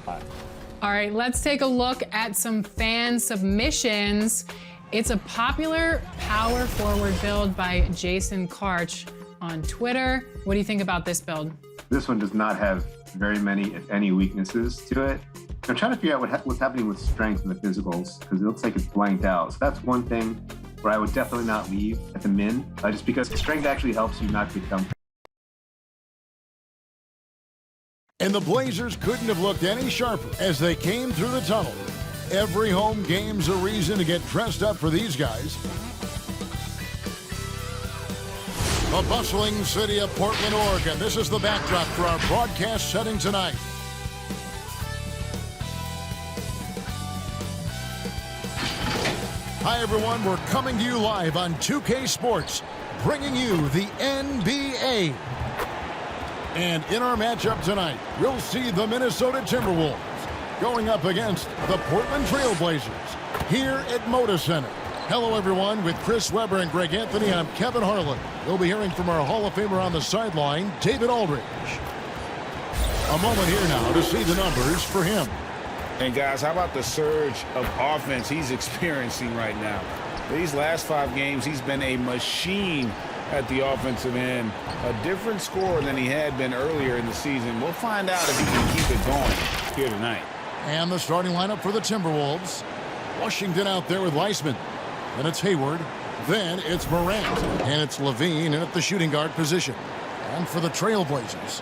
All right, let's take a look at some fan submissions. It's a popular power forward build by Jason Karch on Twitter. What do you think about this build? This one does not have very many, if any, weaknesses to it. I'm trying to figure out what's happening with strength in the physicals, because it looks like it's blanked out. So that's one thing where I would definitely not leave at the min, just because strength actually helps you not get dumped. And the Blazers couldn't have looked any sharper as they came through the tunnel. Every home game's a reason to get dressed up for these guys. The bustling city of Portland, Oregon. This is the backdrop for our broadcast setting tonight. Hi, everyone. We're coming to you live on 2K Sports, bringing you the NBA. And in our matchup tonight, we'll see the Minnesota Timberwolves going up against the Portland Trail Blazers here at Moda Center. Hello, everyone. With Chris Webber and Greg Anthony, I'm Kevin Harlan. We'll be hearing from our Hall of Famer on the sideline, David Aldridge. A moment here now to see the numbers for him. And, guys, how about the surge of offense he's experiencing right now? These last 5 games, he's been a machine at the offensive end. A different scorer than he had been earlier in the season. We'll find out if he can keep it going here tonight. And the starting lineup for the Timberwolves. Washington out there with Weissman. Then it's Hayward. Then it's Morant. And it's Levine in at the shooting guard position. And for the Trailblazers,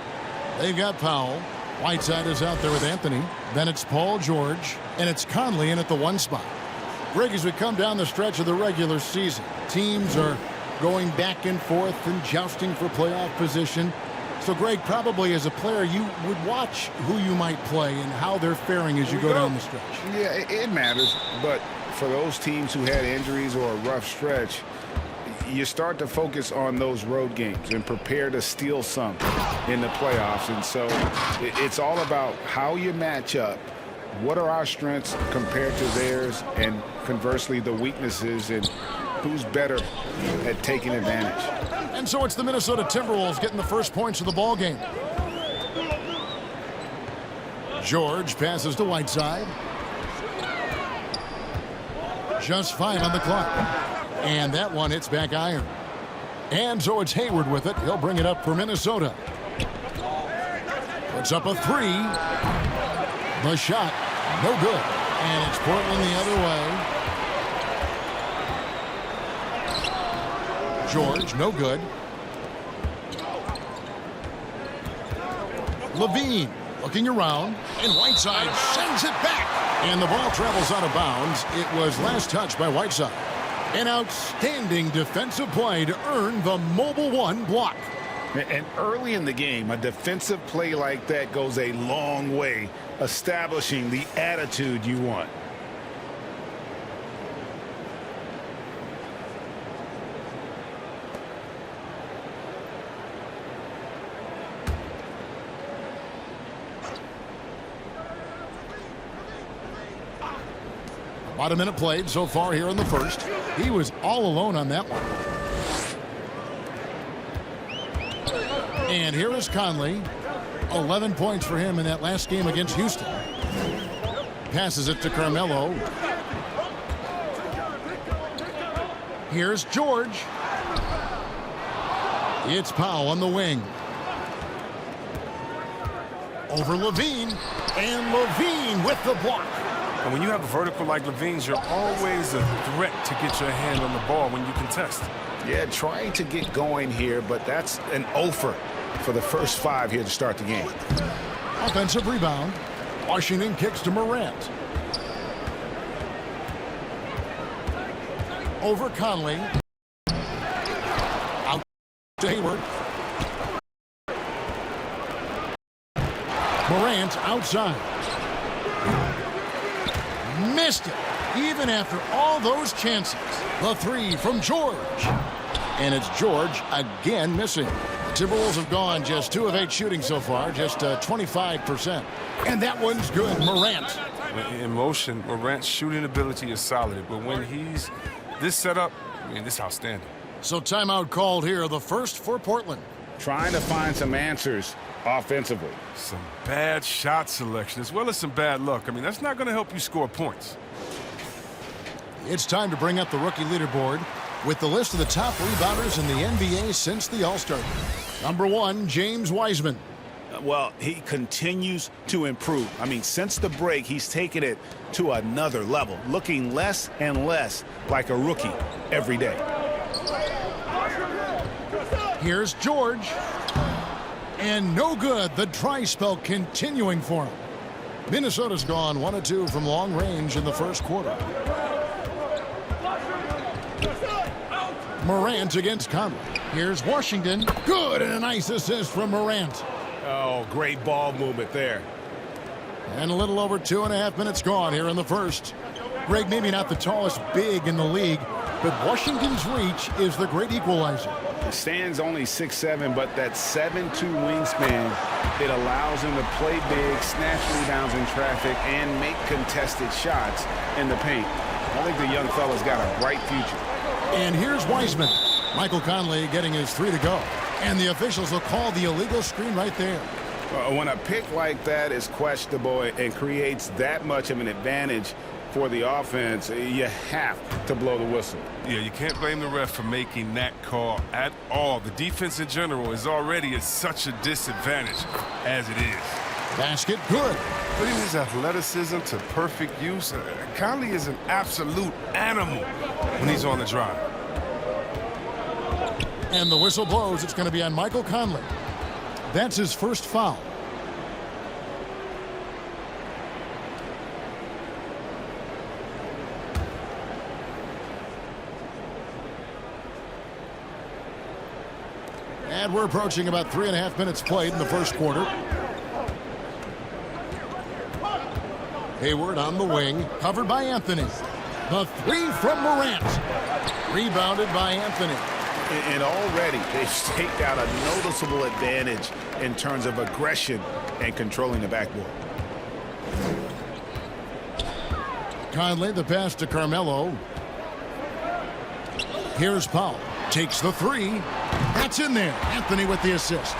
they've got Powell. Whiteside is out there with Anthony. Then it's Paul George. And it's Conley in at the 1 spot. Greg, as we come down the stretch of the regular season, teams are going back and forth and jousting for playoff position. So, Greg, probably as a player, you would watch who you might play and how they're faring as you go down the stretch. Yeah, it matters. But for those teams who had injuries or a rough stretch, you start to focus on those road games and prepare to steal some in the playoffs. And so it's all about how you match up. What are our strengths compared to theirs, and conversely the weaknesses, and who's better at taking advantage. And so it's the Minnesota Timberwolves getting the first points of the ball game. George passes to Whiteside. Just 5 on the clock. And that one hits back iron. And so it's Hayward with it. He'll bring it up for Minnesota. Puts up a 3. The shot, no good. And it's Portland the other way. George, no good. Levine looking around, and Whiteside sends it back. And the ball travels out of bounds. It was last touched by Whiteside. An outstanding defensive play to earn the Mobile 1 block. And early in the game, a defensive play like that goes a long way, establishing the attitude you want. About a minute played so far here in the first. He was all alone on that one. And here is Conley. 11 points for him in that last game against Houston. Passes it to Carmelo. Here's George. It's Powell on the wing. Over Levine. And Levine with the block. And when you have a vertical like Levine's, you're always a threat to get your hand on the ball when you contest. Yeah, trying to get going here, but that's an offer for the first 5 here to start the game. Offensive rebound. Washington kicks to Morant. Over Conley. Out to Hayward. Morant outside. Missed it, even after all those chances. The 3 from George. And it's George again missing. The Timberwolves have gone just 2 of 8 shooting so far, just 25%. And that one's good. Morant. In motion, Morant's shooting ability is solid, but when he's this setup, I mean, this is outstanding. So timeout called here, the first for Portland. trying to find some answers offensively. Some bad shot selection as well as some bad luck. I mean, that's not going to help you score points. It's time to bring up the rookie leaderboard with the list of the top rebounders in the NBA since the All-Star game. Number 1, James Wiseman. Well, he continues to improve. I mean, since the break, he's taken it to another level, looking less and less like a rookie every day. Here's George. And no good. The dry spell continuing for him. Minnesota's gone 1 of 2 from long range in the first quarter. Morant against Conley. Here's Washington. Good, and a nice assist from Morant. Oh, great ball movement there. And a little over 2.5 minutes gone here in the first. Greg, maybe not the tallest big in the league, but Washington's reach is the great equalizer. Stands only 6'7", but that 7'2" wingspan, it allows him to play big, snatch rebounds in traffic, and make contested shots in the paint. I think the young fella's got a bright future. And here's Wiseman. Michael Conley getting his 3 to go. And the officials will call the illegal screen right there. When a pick like that is questionable and creates that much of an advantage for the offense, you have to blow the whistle. Yeah, you can't blame the ref for making that call at all. The defense in general is already at such a disadvantage as it is. Basket good. Putting his athleticism to perfect use, Conley is an absolute animal when he's on the drive. And the whistle blows. It's going to be on Michael Conley. That's his first foul. And we're approaching about 3.5 minutes played in the first quarter. Hayward on the wing, covered by Anthony. The 3 from Morant. Rebounded by Anthony. And already they've staked out a noticeable advantage in terms of aggression and controlling the backboard. Conley, the pass to Carmelo. Here's Powell. Takes the 3. That's in there. Anthony with the assist.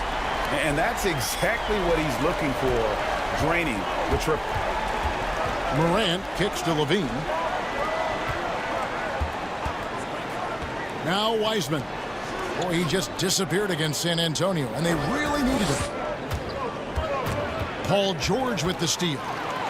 And that's exactly what he's looking for, draining the triple. Morant kicks to Levine. Now Wiseman. Boy, he just disappeared against San Antonio, and they really needed him. Paul George with the steal.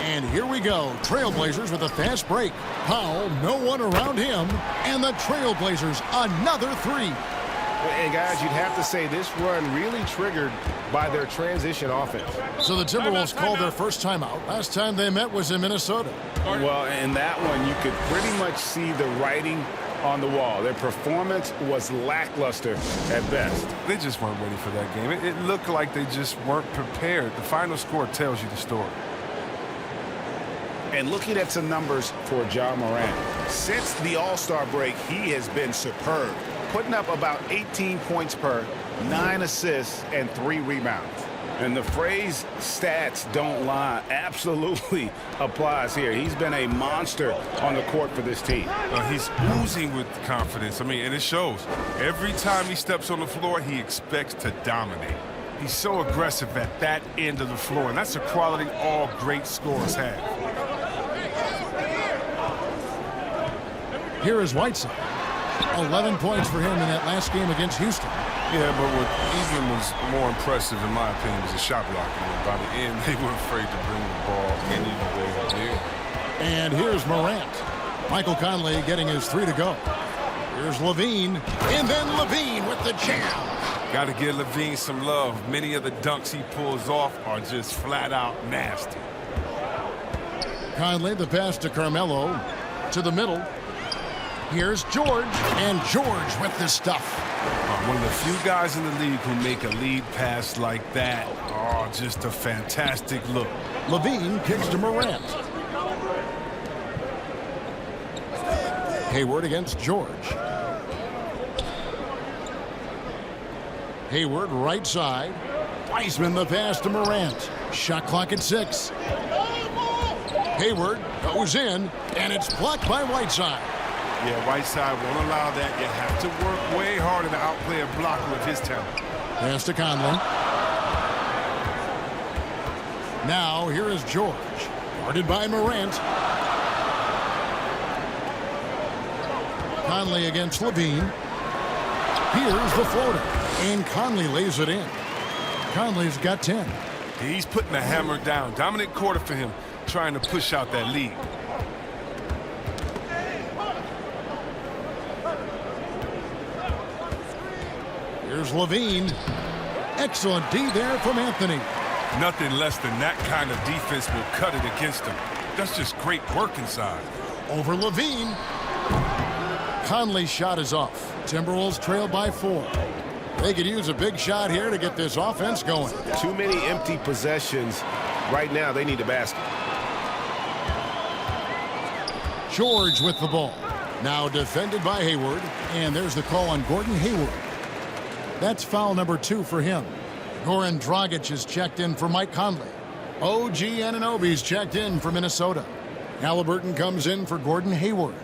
And here we go. Trailblazers with a fast break. Powell, no one around him. And the Trailblazers, another 3. And guys, you'd have to say this run really triggered by their transition offense. So the Timberwolves called their first timeout. Last time they met was in Minnesota. Well, in that one, you could pretty much see the writing on the wall. Their performance was lackluster at best. They just weren't ready for that game. It looked like they just weren't prepared. The final score tells you the story. And looking at some numbers for Ja Morant, since the All-Star break, he has been superb, putting up about 18 points per, 9 assists, and 3 rebounds. And the phrase stats don't lie absolutely applies here. He's been a monster on the court for this team. He's oozing with confidence. I mean, and it shows. Every time he steps on the floor, he expects to dominate. He's so aggressive at that end of the floor, and that's a quality all great scorers have. Here is Whiteside. 11 points for him in that last game against Houston. Yeah, but what even was more impressive, in my opinion, was the shot blocking. By the end, they weren't afraid to bring the ball any way near. And here's Morant. Michael Conley getting his 3 to go. Here's Levine. And then Levine with the jam. Got to give Levine some love. Many of the dunks he pulls off are just flat out nasty. Conley, the pass to Carmelo. To the middle. Here's George. And George with the stuff. One of the few guys in the league who make a lead pass like that. Oh, just a fantastic look. Levine kicks to Morant. Hayward against George. Hayward right side. Wiseman the pass to Morant. Shot clock at 6. Hayward goes in, and it's blocked by Whiteside. Yeah, Whiteside won't allow that. You have to work way harder to outplay a blocker of his talent. Pass to Conley. Now here is George. Guarded by Morant. Conley against Levine. Here's the floater. And Conley lays it in. Conley's got 10. He's putting the hammer down. Dominant quarter for him, trying to push out that lead. Here's Levine. Excellent D there from Anthony. Nothing less than that kind of defense will cut it against him. That's just great work inside. Over Levine. Conley's shot is off. Timberwolves trail by 4. They could use a big shot here to get this offense going. Too many empty possessions. Right now, they need a basket. George with the ball. Now defended by Hayward. And there's the call on Gordon Hayward. That's foul number 2 for him. Goran Dragic is checked in for Mike Conley. OG Anunoby's checked in for Minnesota. Halliburton comes in for Gordon Hayward.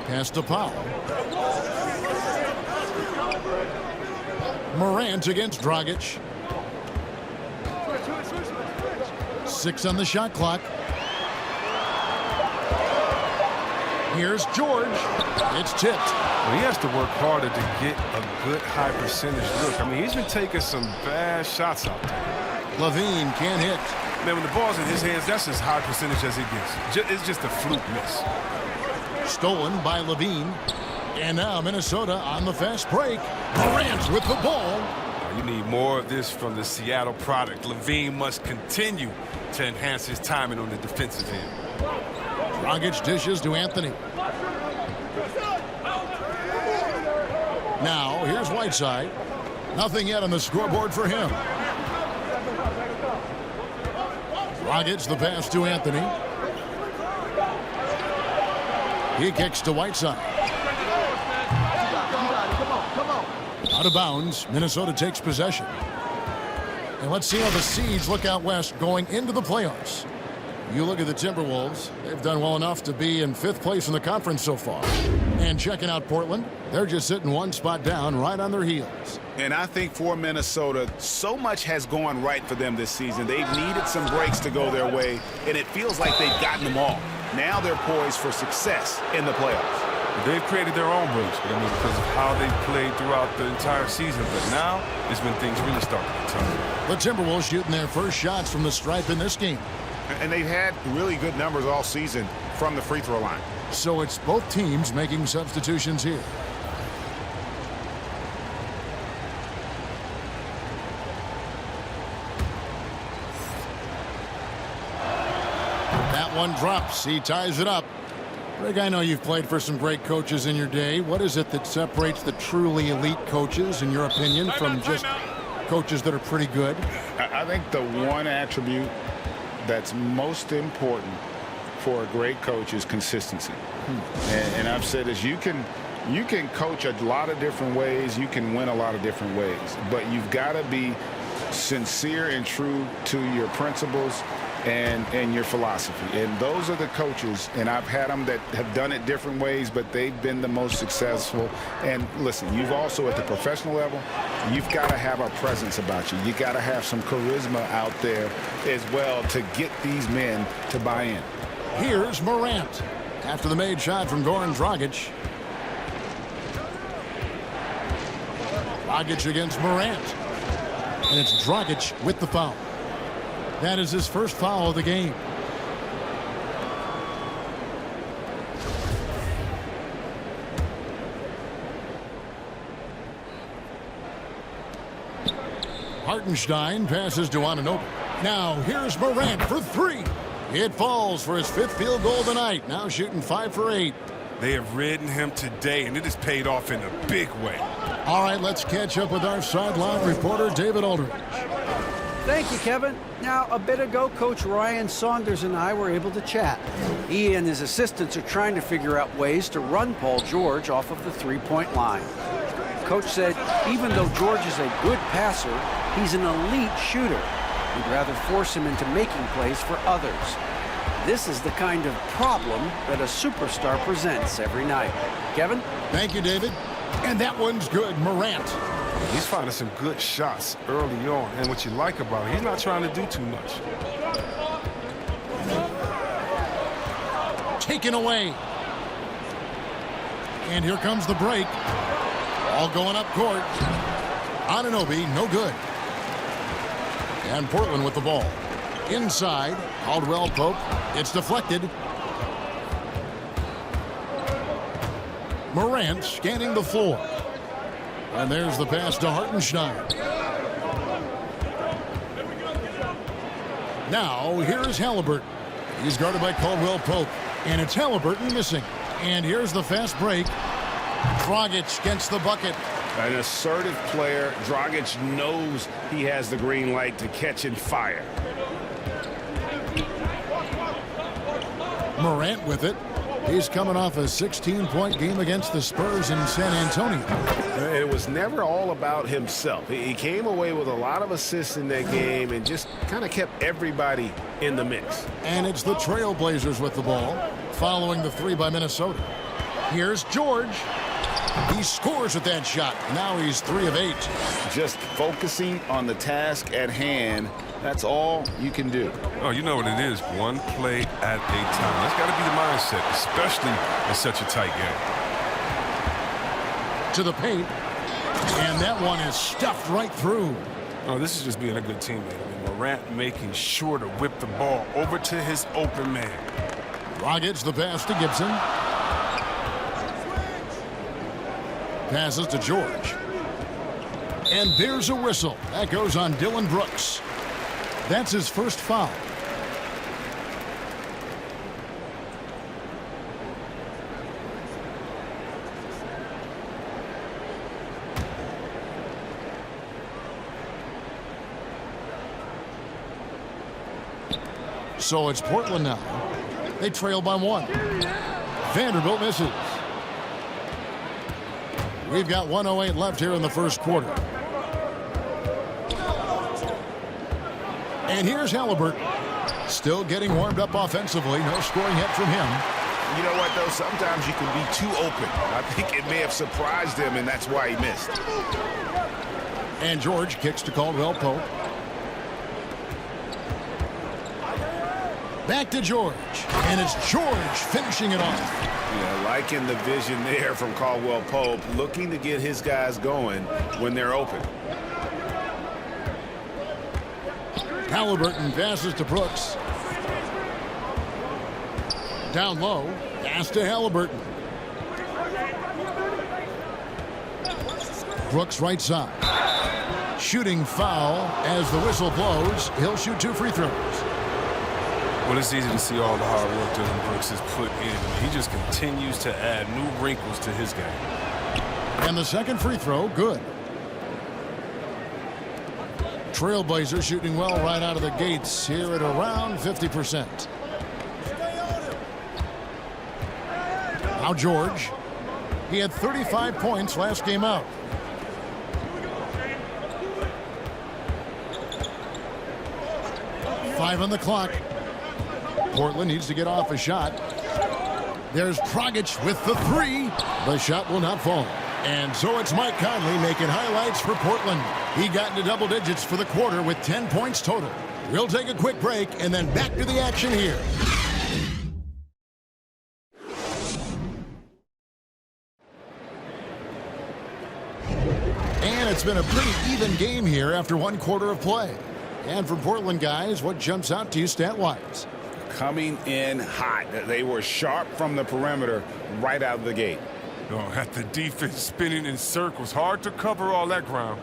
Pass to Powell. Morant against Dragic. 6 on the shot clock. Here's George. It's tipped. Well, he has to work harder to get a good high percentage look. I mean, he's been taking some bad shots out there. Levine can't hit. Man, when the ball's in his hands, that's as high percentage as it gets. It's just a fluke miss. Stolen by Levine. And now Minnesota on the fast break. Morant with the ball. You need more of this from the Seattle product. Levine must continue to enhance his timing on the defensive end. Dragic dishes to Anthony. Now here's Whiteside. Nothing yet on the scoreboard for him. Dragic the pass to Anthony. He kicks to Whiteside. Out of bounds. Minnesota takes possession. And let's see how the Seeds look out west going into the playoffs. You look at the Timberwolves. They've done well enough to be in 5th place in the conference so far. And checking out Portland, they're just sitting one spot down right on their heels. And I think for Minnesota, so much has gone right for them this season. They've needed some breaks to go their way, and it feels like they've gotten them all. Now they're poised for success in the playoffs. They've created their own breaks, because of how they've played throughout the entire season. But now is when things really start to get tough. The Timberwolves shooting their first shots from the stripe in this game. And they've had really good numbers all season from the free throw line. So it's both teams making substitutions here. That one drops. He ties it up. Rick, I know you've played for some great coaches in your day. What is it that separates the truly elite coaches, in your opinion, from just coaches that are pretty good? I think the one attribute that's most important for a great coach is consistency. And I've said this, you can coach a lot of different ways, you can win a lot of different ways, but you've got to be sincere and true to your principles and your philosophy. And those are the coaches, and I've had them that have done it different ways, but they've been the most successful. And listen, you've also at the professional level, you've got to have a presence about you. You got to have some charisma out there as well to get these men to buy in. Here's Morant after the made shot from Goran Dragic. Dragic against Morant. And it's Dragic with the foul. That is his first foul of the game. Hartenstein passes to Anunoby. Now here's Morant for 3. It falls for his 5th field goal tonight. Now shooting 5 for 8. They have ridden him today, and it has paid off in a big way. All right, let's catch up with our sideline reporter, David Aldridge. Thank you, Kevin. Now, a bit ago, Coach Ryan Saunders and I were able to chat. He and his assistants are trying to figure out ways to run Paul George off of the three-point line. Coach said even though George is a good passer, he's an elite shooter. He'd rather force him into making plays for others. This is the kind of problem that a superstar presents every night. Kevin? Thank you, David. And that one's good. Morant. He's finding some good shots early on. And what you like about him, he's not trying to do too much. Taken away. And here comes the break. All going up court. Anunoby, no good. And Portland with the ball. Inside, Caldwell Pope. It's deflected. Morant scanning the floor. And there's the pass to Hartenstein. Now, here's Halliburton. He's guarded by Caldwell Pope. And it's Halliburton missing. And here's the fast break. Dragic gets the bucket. An assertive player. Dragic knows he has the green light to catch and fire. Morant with it. He's coming off a 16-point game against the Spurs in San Antonio. It was never all about himself. He came away with a lot of assists in that game and just kind of kept everybody in the mix. And it's the Trailblazers with the ball, following the three by Minnesota. Here's George. He scores with that shot. Now he's 3 of 8. Just focusing on the task at hand. That's all you can do. Oh, you know what it is. One play at a time. That's got to be the mindset, especially in such a tight game. To the paint. And that one is stuffed right through. Oh, this is just being a good teammate. I mean, Morant making sure to whip the ball over to his open man. Dragic the pass to Gibson. Passes to George. And there's a whistle. That goes on Dylan Brooks. That's his first foul. So it's Portland now. They trail by 1. Vanderbilt misses. We've got 1:08 left here in the first quarter. And here's Halliburton. Still getting warmed up offensively. No scoring yet from him. You know what, though? Sometimes you can be too open. I think it may have surprised him, and that's why he missed. And George kicks to Caldwell Pope. Back to George. And it's George finishing it off. Yeah, liking the vision there from Caldwell Pope, looking to get his guys going when they're open. Halliburton passes to Brooks. Down low, pass to Halliburton. Brooks right side. Shooting foul as the whistle blows. He'll shoot 2 free throws. Well, it's easy to see all the hard work Dylan Brooks has put in. He just continues to add new wrinkles to his game. And the second free throw, good. Trailblazers shooting well right out of the gates here at around 50%. Now George. He had 35 points last game out. Five on the clock. Portland needs to get off a shot. There's Dragic with the 3. The shot will not fall. And so it's Mike Conley making highlights for Portland. He got into double digits for the quarter with 10 points total. We'll take a quick break and then back to the action here. And it's been a pretty even game here after 1 quarter of play. And for Portland guys, what jumps out to you stat-wise? Coming in hot. They were sharp from the perimeter right out of the gate. Oh, at the defense spinning in circles. Hard to cover all that ground.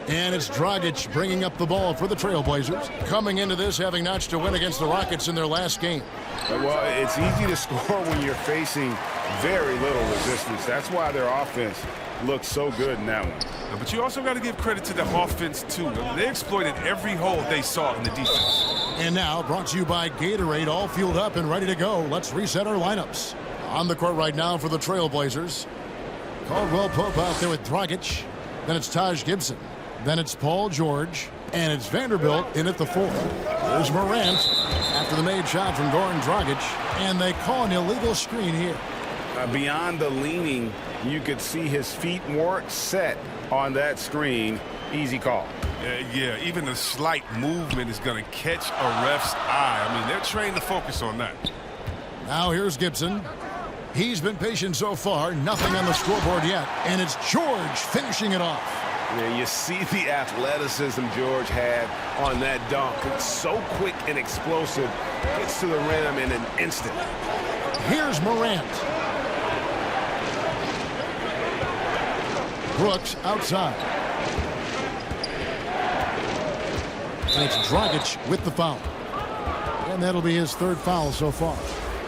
And it's Dragic bringing up the ball for the Trailblazers. Coming into this having notched a win against the Rockets in their last game. Well, it's easy to score when you're facing very little resistance. That's why their offense looks so good in that one. But you also got to give credit to the offense, too. I mean, they exploited every hole they saw in the defense. And now, brought to you by Gatorade, all fueled up and ready to go. Let's reset our lineups. On the court right now for the Trailblazers. Caldwell Pope out there with Dragic. Then it's Taj Gibson. Then it's Paul George, and it's Vanderbilt in at the 4. There's Morant after the made shot from Goran Dragic, and they call an illegal screen here. Beyond the leaning, you could see his feet more set on that screen. Easy call. Yeah, even a slight movement is going to catch a ref's eye. I mean, they're trained to focus on that. Now here's Gibson. He's been patient so far, nothing on the scoreboard yet, and it's George finishing it off. Yeah, you see the athleticism George had on that dunk. It's so quick and explosive. Gets to the rim in an instant. Here's Morant. Brooks outside. And it's Dragic with the foul. And that'll be his 3rd foul so far.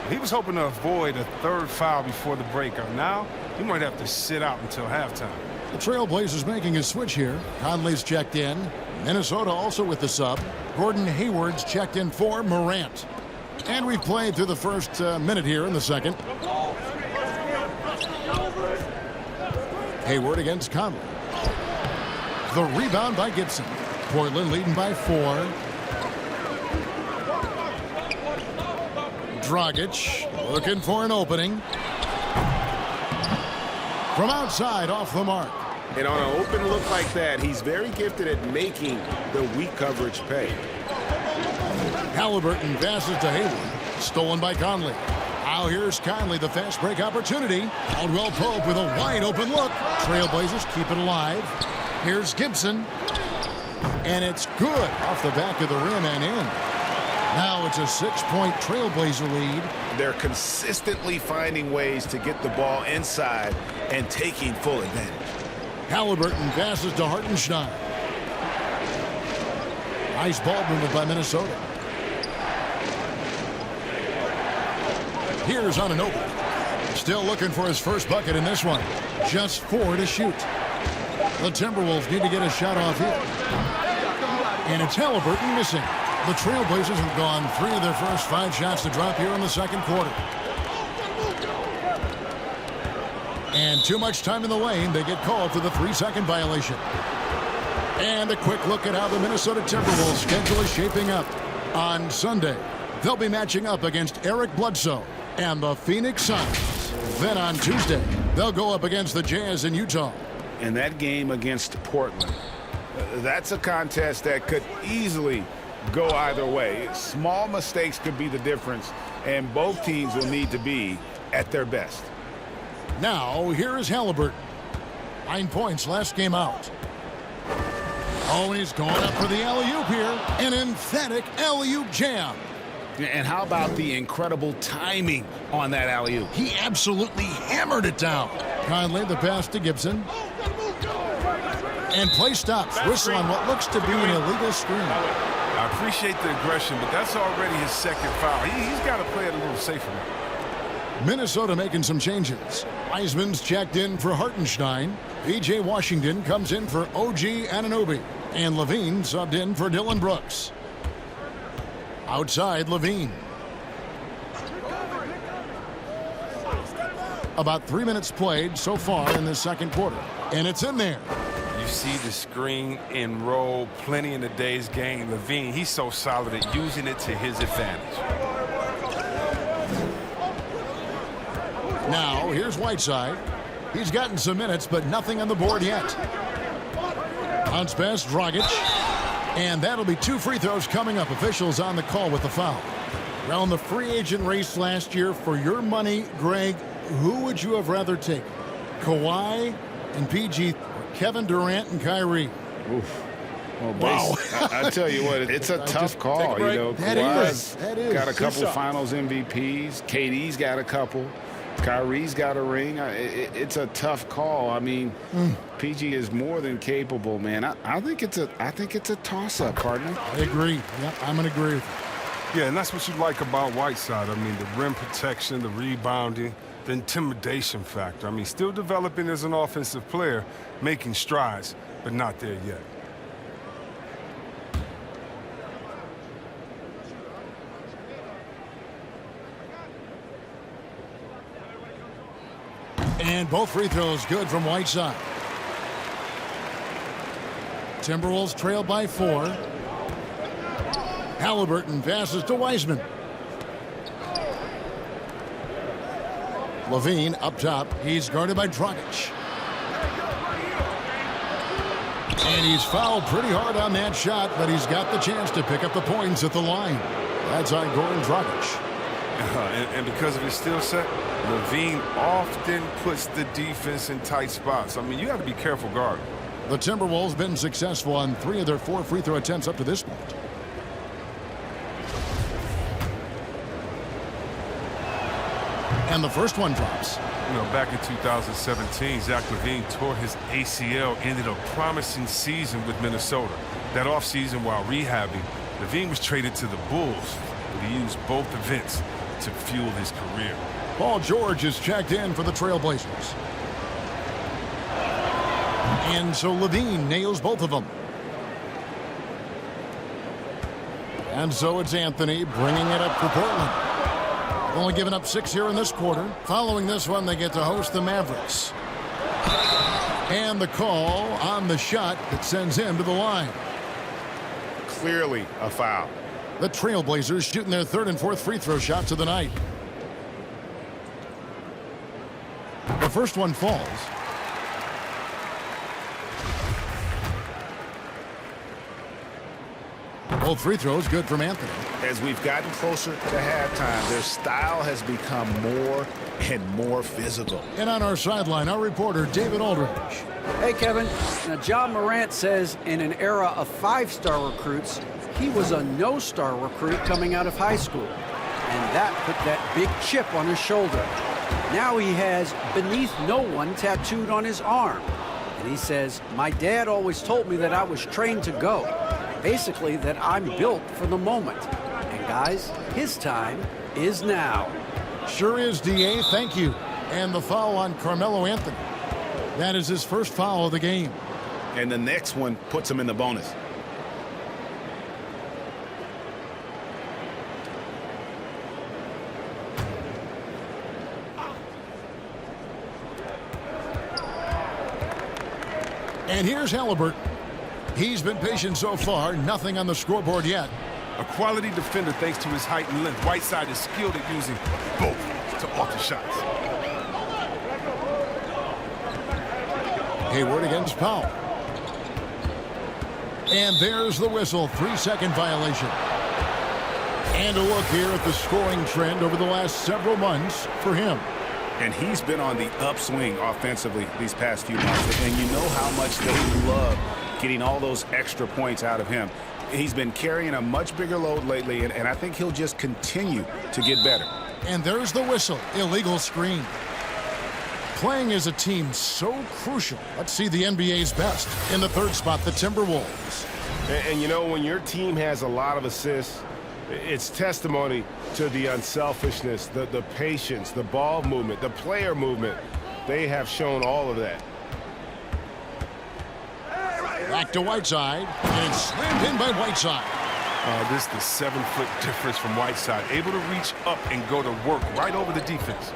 He was hoping to avoid a 3rd foul before the breakout. Now, he might have to sit out until halftime. The Trailblazers making a switch here. Conley's checked in. Minnesota also with the sub. Gordon Hayward's checked in for Morant. And we've played through the first minute here in the second. Hayward against Conley. The rebound by Gibson. Portland leading by 4. Dragic looking for an opening. From outside, off the mark. And on an open look like that, he's very gifted at making the weak coverage pay. Halliburton passes to Hayward. Stolen by Conley. Now here's Conley, the fast break opportunity. Caldwell Pope with a wide open look. Trailblazers keep it alive. Here's Gibson. And it's good off the back of the rim and in. Now it's a 6-point Trailblazer lead. They're consistently finding ways to get the ball inside and taking full advantage. Halliburton passes to Hartenstein. Nice ball movement by Minnesota. Here's Anunoby. Still looking for his first bucket in this one. Just 4 to shoot. The Timberwolves need to get a shot off here. And it's Halliburton missing. The Trailblazers have gone 3 of their first 5 shots to drop here in the second quarter. And too much time in the lane. They get called for the 3-second violation. And a quick look at how the Minnesota Timberwolves schedule is shaping up. On Sunday, they'll be matching up against Eric Bledsoe and the Phoenix Suns. Then on Tuesday, they'll go up against the Jazz in Utah. And that game against Portland, that's a contest that could easily go either way. Small mistakes could be the difference, and both teams will need to be at their best. Now, here is Halliburton. 9 points last game out. Oh, and he's going up for the alley-oop here. An emphatic alley-oop jam. And how about the incredible timing on that alley-oop? He absolutely hammered it down. Conley, the pass to Gibson. And play stops. Whistle on what looks to be an illegal screen. I appreciate the aggression, but that's already his 2nd foul. He's got to play it a little safer. Minnesota making some changes. Wiseman's checked in for Hartenstein. P.J. Washington comes in for O.G. Anunoby. And Levine subbed in for Dylan Brooks. Outside, Levine. About 3 minutes played so far in the second quarter. And it's in there. You see the screen and roll plenty in today's game. Levine, he's so solid at using it to his advantage. Now, here's Whiteside. He's gotten some minutes, but nothing on the board yet. Bounce pass, Dragic. And that'll be 2 free throws coming up. Officials on the call with the foul. Around the free agent race last year, for your money, Greg, who would you have rather taken? Kawhi and PG, Kevin Durant and Kyrie? Oof. Well, wow. I tell you what, it's a tough call. You know, That Kawhi's is. got a couple finals MVPs. KD's got a couple. Kyrie's got a ring. It's a tough call. I mean, PG is more than capable, man. I think it's a toss-up, partner. I agree. Yep, I'm going to agree with you. Yeah, and that's what you like about Whiteside. I mean, the rim protection, the rebounding, the intimidation factor. I mean, still developing as an offensive player, making strides, but not there yet. And both free throws good from Whiteside. Timberwolves trail by 4. Halliburton passes to Wiseman. Levine up top. He's guarded by Dragic. And he's fouled pretty hard on that shot, but he's got the chance to pick up the points at the line. That's on Goran Dragic. And because of his skill set, Levine often puts the defense in tight spots. I mean, you have to be careful guard. The Timberwolves been successful on 3 of their 4 free throw attempts up to this point. And the first one drops. You know, back in 2017, Zach LaVine tore his ACL, ended a promising season with Minnesota. That offseason, while rehabbing, LaVine was traded to the Bulls, but he used both events to fuel his career. Paul George is checked in for the Trailblazers. And so LaVine nails both of them. And so it's Anthony bringing it up for Portland. Only giving up 6 here in this quarter. Following this one, they get to host the Mavericks. And the call on the shot that sends him to the line. Clearly a foul. The Trailblazers shooting their 3rd and 4th free throw shots of the night. The first one falls. Both free throws good from Anthony. As we've gotten closer to halftime, their style has become more and more physical. And on our sideline, our reporter, David Aldridge. Hey, Kevin. Now, John Morant says in an era of 5-star recruits, he was a no-star recruit coming out of high school. And that put that big chip on his shoulder. Now he has "beneath no one" tattooed on his arm. And he says, "My dad always told me that I was trained to go. Basically, that I'm built for the moment. And guys, his time is now." Sure is, DA. Thank you. And the foul on Carmelo Anthony. That is his first foul of the game. And the next one puts him in the bonus. And here's Halliburton. He's been patient so far. Nothing on the scoreboard yet. A quality defender thanks to his height and length. Whiteside is skilled at using both to alter shots. Hayward against Powell. And there's the whistle. 3-second violation. And a look here at the scoring trend over the last several months for him. And he's been on the upswing offensively these past few months. And you know how much they love getting all those extra points out of him. He's been carrying a much bigger load lately, and I think he'll just continue to get better. And there's the whistle. Illegal screen. Playing as a team so crucial. Let's see the NBA's best. In the 3rd spot, the Timberwolves. And you know, when your team has a lot of assists, it's testimony to the unselfishness, the patience, the ball movement, the player movement. They have shown all of that. Back to Whiteside, and it's slammed in by Whiteside. This is the 7-foot difference from Whiteside. Able to reach up and go to work right over the defense.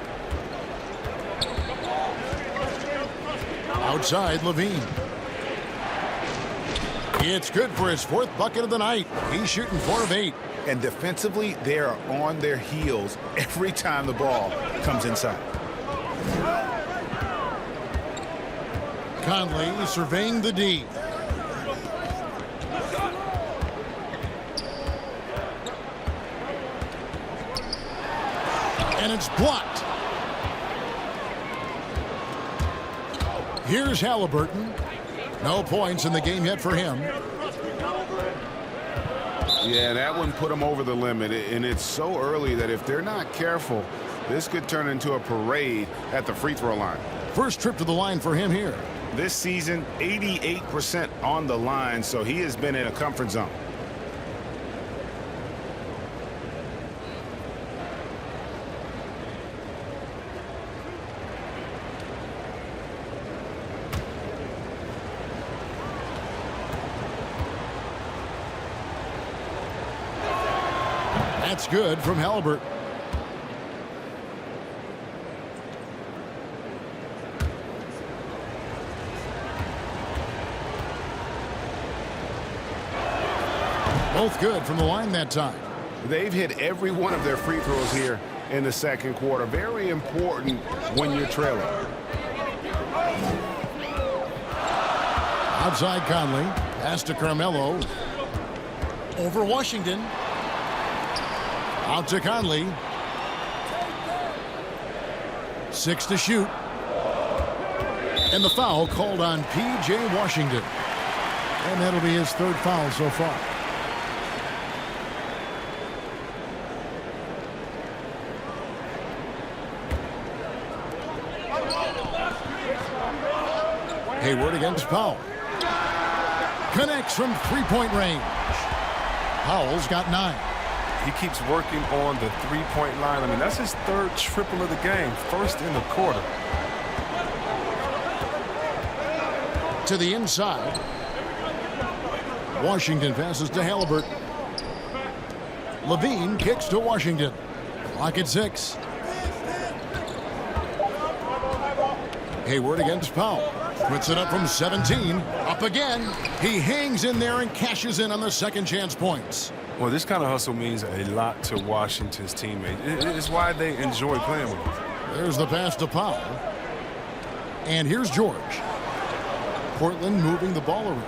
Outside, Levine. It's good for his 4th bucket of the night. He's shooting 4 of 8. And defensively, they are on their heels every time the ball comes inside. Conley surveying the D. And it's blocked. Here's Halliburton. No points in the game yet for him. Yeah, that one put them over the limit, and it's so early that if they're not careful, this could turn into a parade at the free throw line. First trip to the line for him here. This season, 88% on the line, so he has been in a comfort zone. That's good from Halliburton. Both good from the line that time. They've hit every one of their free throws here in the second quarter. Very important when you're trailing. Outside Conley. Pass to Carmelo. Over Washington. Out to Conley. 6 to shoot. And the foul called on P.J. Washington. And that'll be his third foul so far. Hayward against Powell. Connects from three-point range. Powell's got 9. He keeps working on the three-point line. I mean, that's his third triple of the game, first in the quarter. To the inside. Washington passes to Halliburton. Levine kicks to Washington. Clock at 6. Hayward against Powell. Puts it up from 17. Up again. He hangs in there and cashes in on the second chance points. Well, this kind of hustle means a lot to Washington's teammates. It's why they enjoy playing with him. There's the pass to Powell. And here's George. Portland moving the ball around.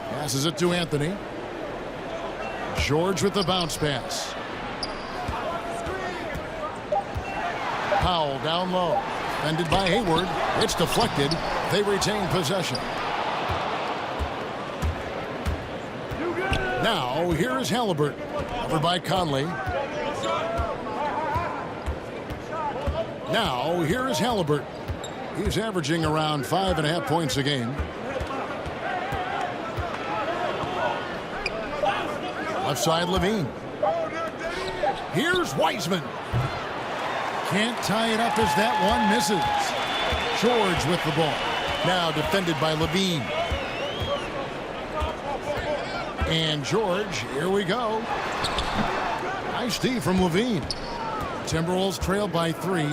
Passes it to Anthony. George with the bounce pass. Powell down low. Defended by Hayward. It's deflected. They retain possession. Now, here is Halliburton. Covered by Conley. Now, here is Halliburton. He's averaging around 5.5 points a game. Left side, Levine. Here's Wiseman. Can't tie it up as that one misses. George with the ball. Now defended by Levine. And George, here we go. Nice D from Levine. Timberwolves trail by 3.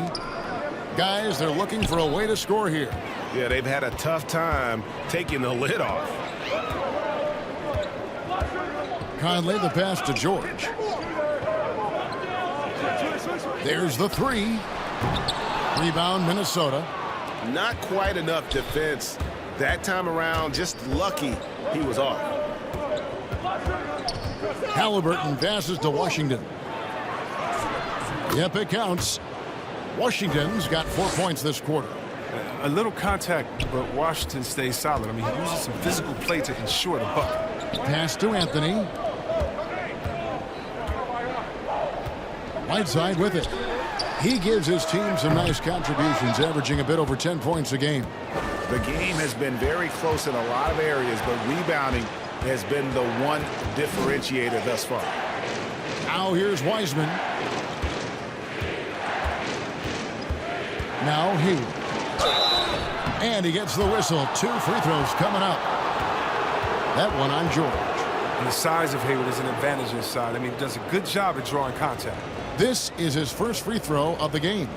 Guys, they're looking for a way to score here. Yeah, they've had a tough time taking the lid off. Conley, the pass to George. There's the 3. Rebound, Minnesota. Not quite enough defense that time around. Just lucky he was off. Halliburton passes to Washington. Yep, it counts. Washington's got 4 points this quarter. A little contact, but Washington stays solid. I mean, he uses some physical play to ensure the bucket. Pass to Anthony. Right side with it. He gives his team some nice contributions, averaging a bit over 10 points a game. The game has been very close in a lot of areas, but rebounding has been the one differentiator thus far. Now here's Wiseman. Now Hayward. And he gets the whistle. 2 free throws coming up. That one on George. And the size of Hayward is an advantage inside. I mean, he does a good job at drawing contact. This is his first free throw of the game.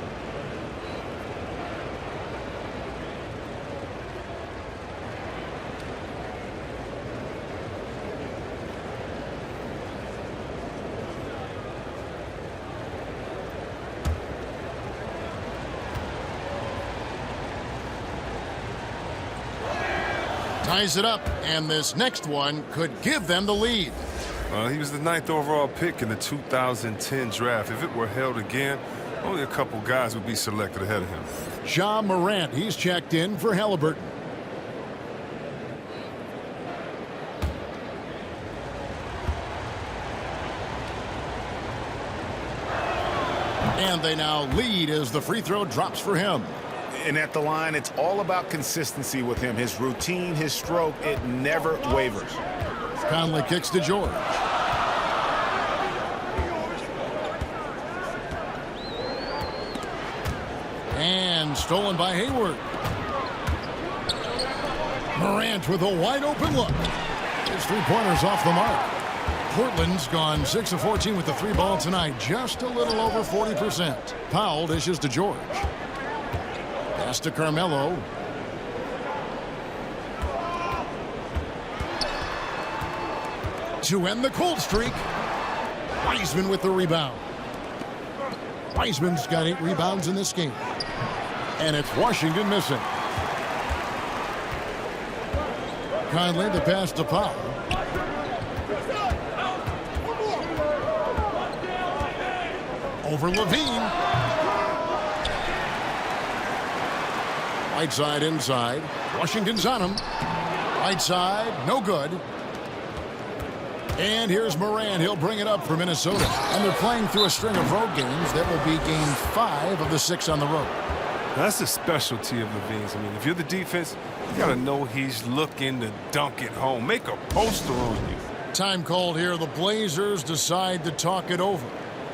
Ties it up, and this next one could give them the lead. He was the 9th overall pick in the 2010 draft. If it were held again, only a couple guys would be selected ahead of him. Ja Morant, he's checked in for Halliburton. And they now lead as the free throw drops for him. And at the line, it's all about consistency with him. His routine, his stroke, it never wavers. Conley kicks to George. And stolen by Hayward. Morant with a wide open look. His 3-pointers off the mark. Portland's gone 6 of 14 with the 3 ball tonight. Just a little over 40%. Powell dishes to George. Pass to Carmelo. to end the cold streak. Wiseman with the rebound. Wiseman's got 8 rebounds in this game. And it's Washington missing. Conley, the pass to Powell. Over Levine. Right side inside. Washington's on him. Right side, no good. And here's Moran. He'll bring it up for Minnesota. And they're playing through a string of road games. That will be game 5 of the 6 on the road. That's the specialty of Levine's. I mean, if you're the defense, you got to know he's looking to dunk it home. Make a poster on you. Time called here. The Blazers decide to talk it over.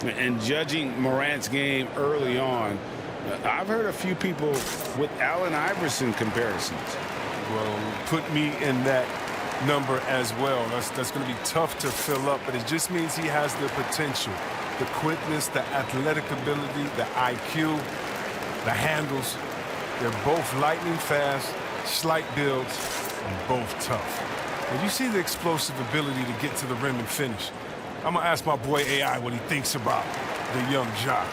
And judging Morant's game early on, I've heard a few people with Allen Iverson comparisons. Well, put me in that number as well. That's going to be tough to fill up, but it just means he has the potential, the quickness, the athletic ability, the IQ, the handles. They're both lightning fast, slight builds, and both tough. And you see the explosive ability to get to the rim and finish. I'm going to ask my boy AI what he thinks about the young Ja.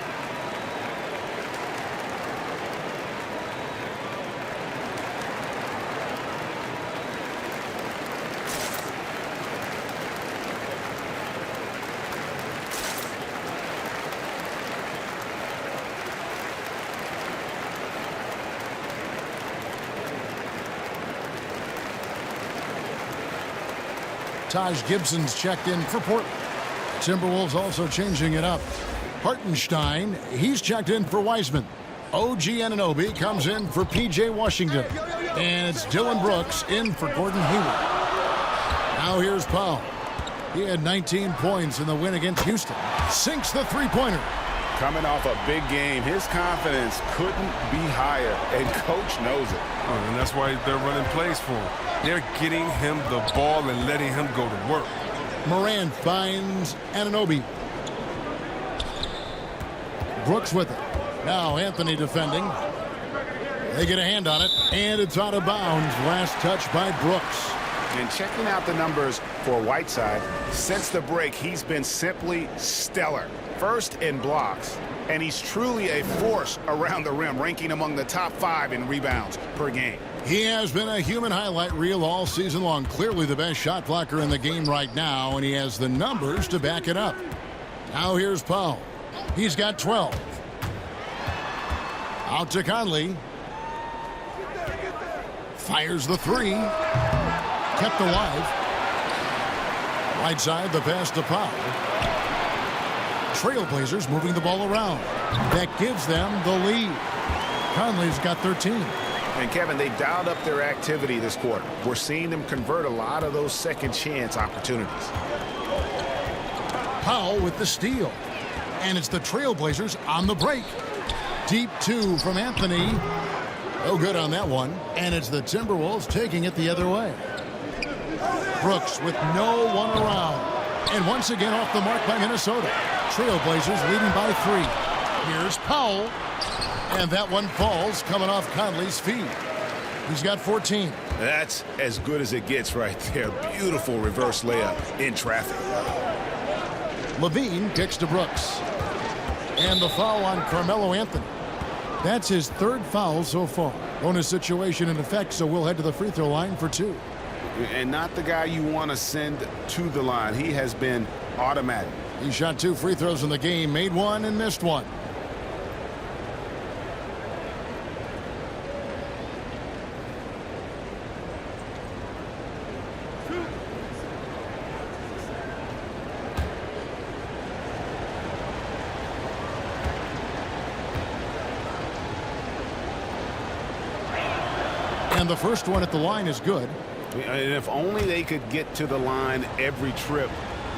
Taj Gibson's checked in for Portland. Timberwolves also changing it up. Hartenstein, he's checked in for Wiseman. OG Anunoby comes in for P.J. Washington. And it's Dylan Brooks in for Gordon Hayward. Now here's Powell. He had 19 points in the win against Houston. Sinks the three-pointer. Coming off a big game, his confidence couldn't be higher, and coach knows it. Oh, and that's why they're running plays for him. They're getting him the ball and letting him go to work. Moran finds Anunoby. Brooks with it. Now Anthony defending. They get a hand on it, and it's out of bounds. Last touch by Brooks. And checking out the numbers for Whiteside, since the break, he's been simply stellar. First in blocks, and he's truly a force around the rim, ranking among the top 5 in rebounds per game. He has been a human highlight reel all season long. Clearly the best shot blocker in the game right now, and he has the numbers to back it up. Now here's Powell. He's got 12. Out to Conley. Fires the 3. Kept alive. Right side, the pass to Powell. Trailblazers moving the ball around. That gives them the lead. Conley's got 13. And Kevin, they dialed up their activity this quarter. We're seeing them convert a lot of those second chance opportunities. Powell with the steal. And it's the Trailblazers on the break. Deep 2 from Anthony. No good on that one. And it's the Timberwolves taking it the other way. Brooks with no one around. And once again off the mark by Minnesota. Trailblazers leading by 3. Here's Powell. And that one falls coming off Conley's feet. He's got 14. That's as good as it gets right there. Beautiful reverse layup in traffic. Levine kicks to Brooks. And the foul on Carmelo Anthony. That's his 3rd foul so far. Bonus situation in effect, so we'll head to the free throw line for 2. And not the guy you want to send to the line. He has been automatic. He shot 2 free throws in the game, made 1 and missed 1. And the first one at the line is good. And if only they could get to the line every trip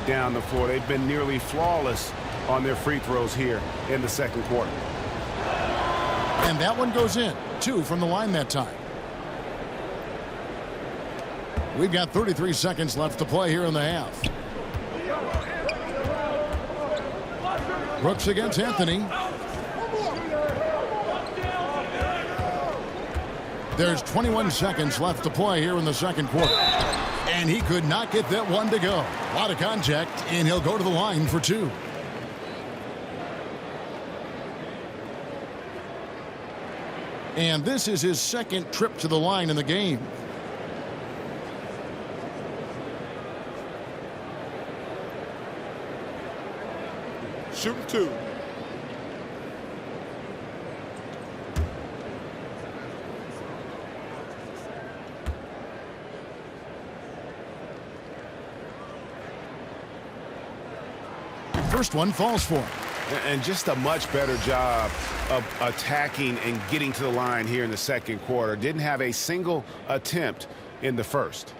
down the floor. They've been nearly flawless on their free throws here in the second quarter. And that one goes in. 2 from the line that time. We've got 33 seconds left to play here in the half. Brooks against Anthony. There's 21 seconds left to play here in the second quarter. And he could not get that one to go. A lot of contact, and he'll go to the line for 2. And this is his second trip to the line in the game. Shooting 2. First one falls for him. And just a much better job of attacking and getting to the line here in the second quarter. Didn't have a single attempt in the first.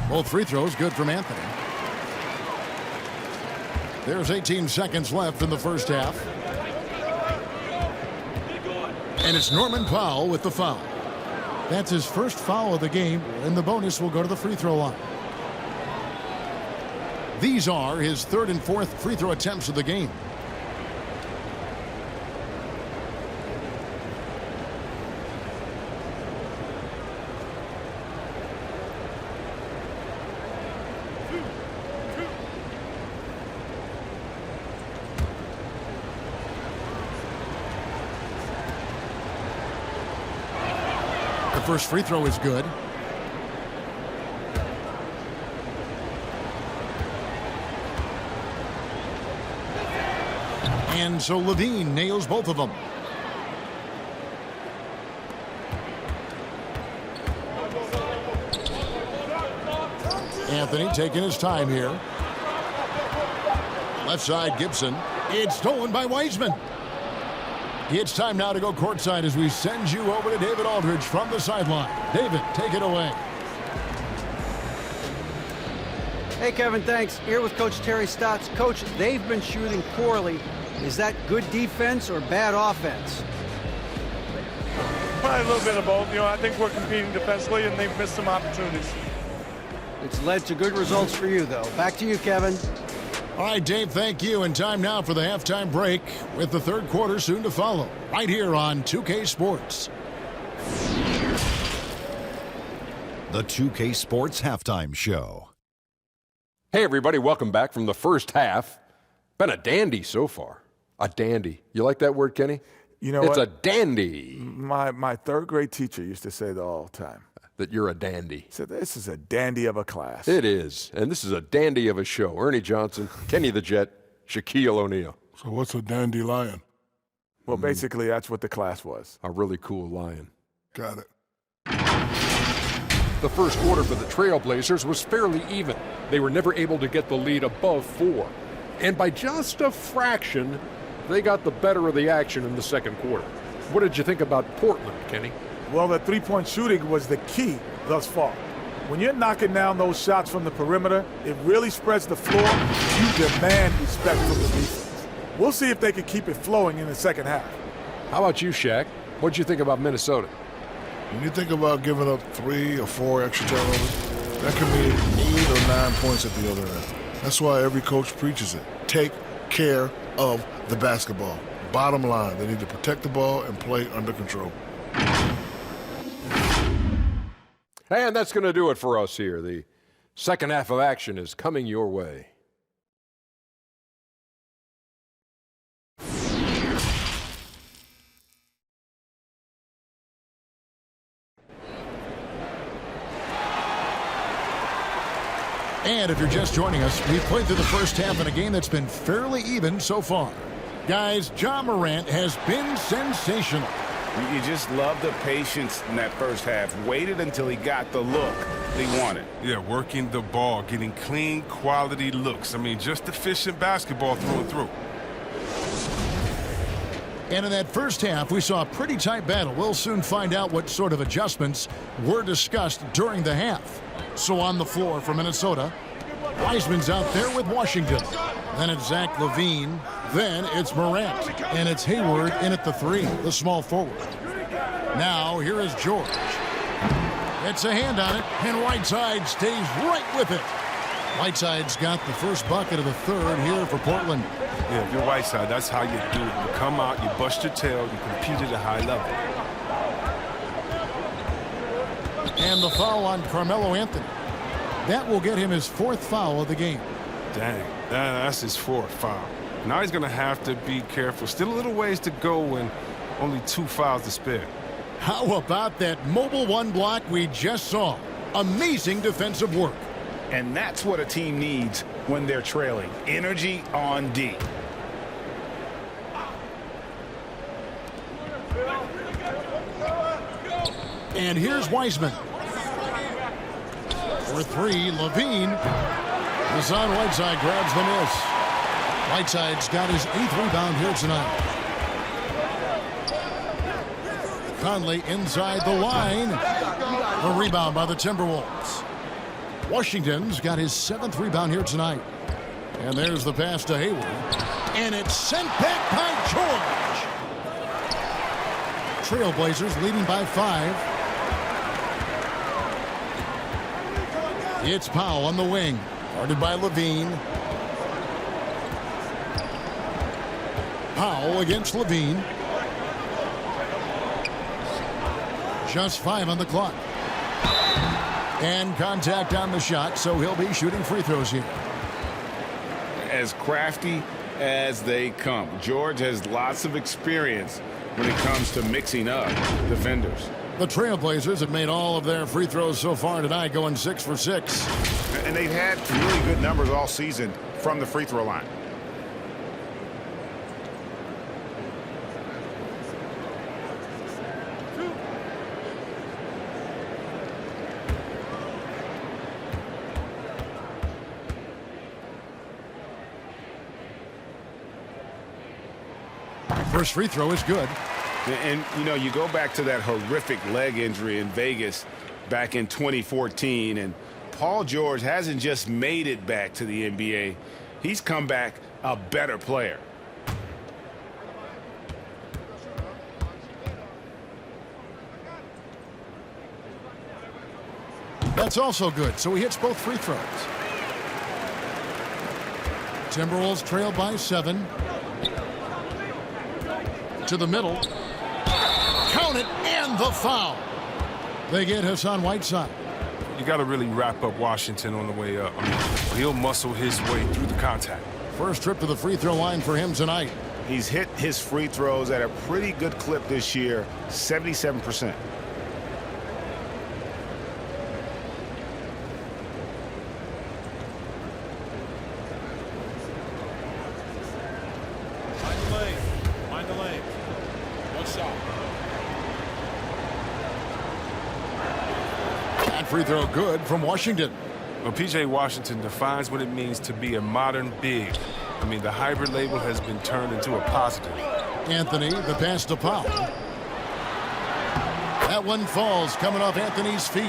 Both free throws good from Anthony. There's 18 seconds left in the first half. And it's Norman Powell with the foul. That's his first foul of the game, and the bonus will go to the free throw line. These are his third and fourth free throw attempts of the game. The first free throw is good. And so Levine nails both of them. Anthony taking his time here. Left side, Gibson. It's stolen by Wiseman. It's time now to go courtside as we send you over to David Aldridge from the sideline. David, take it away. Hey, Kevin, thanks. Here with Coach Terry Stotts. Coach, they've been shooting poorly. Is that good defense or bad offense? Probably a little bit of both. I think we're competing defensively, and they've missed some opportunities. It's led to good results for you, though. Back to you, Kevin. All right, Dave, thank you. And time now for the halftime break with the third quarter soon to follow right here on 2K Sports. The 2K Sports Halftime Show. Hey, everybody, welcome back from the first half. Been a dandy so far. A dandy. You like that word, Kenny? You know it's what? a dandy. My third grade teacher used to say that all the time. That you're a dandy. He said, this is a dandy of a class. It is. And this is a dandy of a show. Ernie Johnson, Kenny the Jet, Shaquille O'Neal. So what's a dandelion? Well, basically, that's what the class was. A really cool lion. Got it. The first quarter for the Trailblazers was fairly even. They were never able to get the lead above 4. And by just a fraction, they got the better of the action in the second quarter. What did you think about Portland, Kenny? Well, the three-point shooting was the key thus far. When you're knocking down those shots from the perimeter, it really spreads the floor. You demand respect from the defense. We'll see if they can keep it flowing in the second half. How about you, Shaq? What'd you think about Minnesota? When you think about giving up 3 or 4 extra turnovers, that can mean 8 or 9 points at the other end. That's why every coach preaches it. Take care of the basketball. Bottom line, they need to protect the ball and play under control. And that's going to do it for us here. The second half of action is coming your way. And if you're just joining us, we've played through the first half in a game that's been fairly even so far. Guys, Ja Morant has been sensational. You just love the patience in that first half. Waited until he got the look he wanted. Yeah, working the ball, getting clean, quality looks. I mean, just efficient basketball through and through. And in that first half, we saw a pretty tight battle. We'll soon find out what sort of adjustments were discussed during the half. So on the floor for Minnesota, Wiseman's out there with Washington. Then it's Zach LaVine. Then it's Morant. And it's Hayward in at the 3, the small forward. Now, here is George. It's a hand on it, and Whiteside stays right with it. Whiteside's got the first bucket of the third here for Portland. Yeah, if you're Whiteside, that's how you do it. You come out, you bust your tail, you compete at a high level. And the foul on Carmelo Anthony. That will get him his fourth foul of the game. Dang, that's his fourth foul. Now he's going to have to be careful. Still a little ways to go and only 2 fouls to spare. How about that mobile one block we just saw? Amazing defensive work. And that's what a team needs when they're trailing. Energy on D. And here's Wiseman. For three, Levine. Hassan Whiteside grabs the miss. Whiteside's got his 8th rebound here tonight. Conley inside the line. The rebound by the Timberwolves. Washington's got his 7th rebound here tonight. And there's the pass to Hayward. And it's sent back by George. Trailblazers leading by 5. It's Powell on the wing. Guarded by Levine. Powell against Levine. Just 5 on the clock. And contact on the shot, so he'll be shooting free throws here. As crafty as they come. George has lots of experience when it comes to mixing up defenders. The Trailblazers have made all of their free throws so far tonight, going 6 for 6. And they've had really good numbers all season from the free throw line. First free throw is good. And, you know, you go back to that horrific leg injury in Vegas back in 2014, and Paul George hasn't just made it back to the NBA. He's come back a better player. That's also good, so he hits both free throws. Timberwolves trail by 7. To the middle. Count it, and the foul. They get Hassan Whiteside. You got to really wrap up Washington on the way up. I mean, he'll muscle his way through the contact. First trip to the free throw line for him tonight. He's hit his free throws at a pretty good clip this year, 77%. Mind the lane. No shot. That free throw good from Washington. Well, P.J. Washington defines what it means to be a modern big. I mean, the hybrid label has been turned into a positive. Anthony, the pass to Powell. That one falls, coming off Anthony's feet.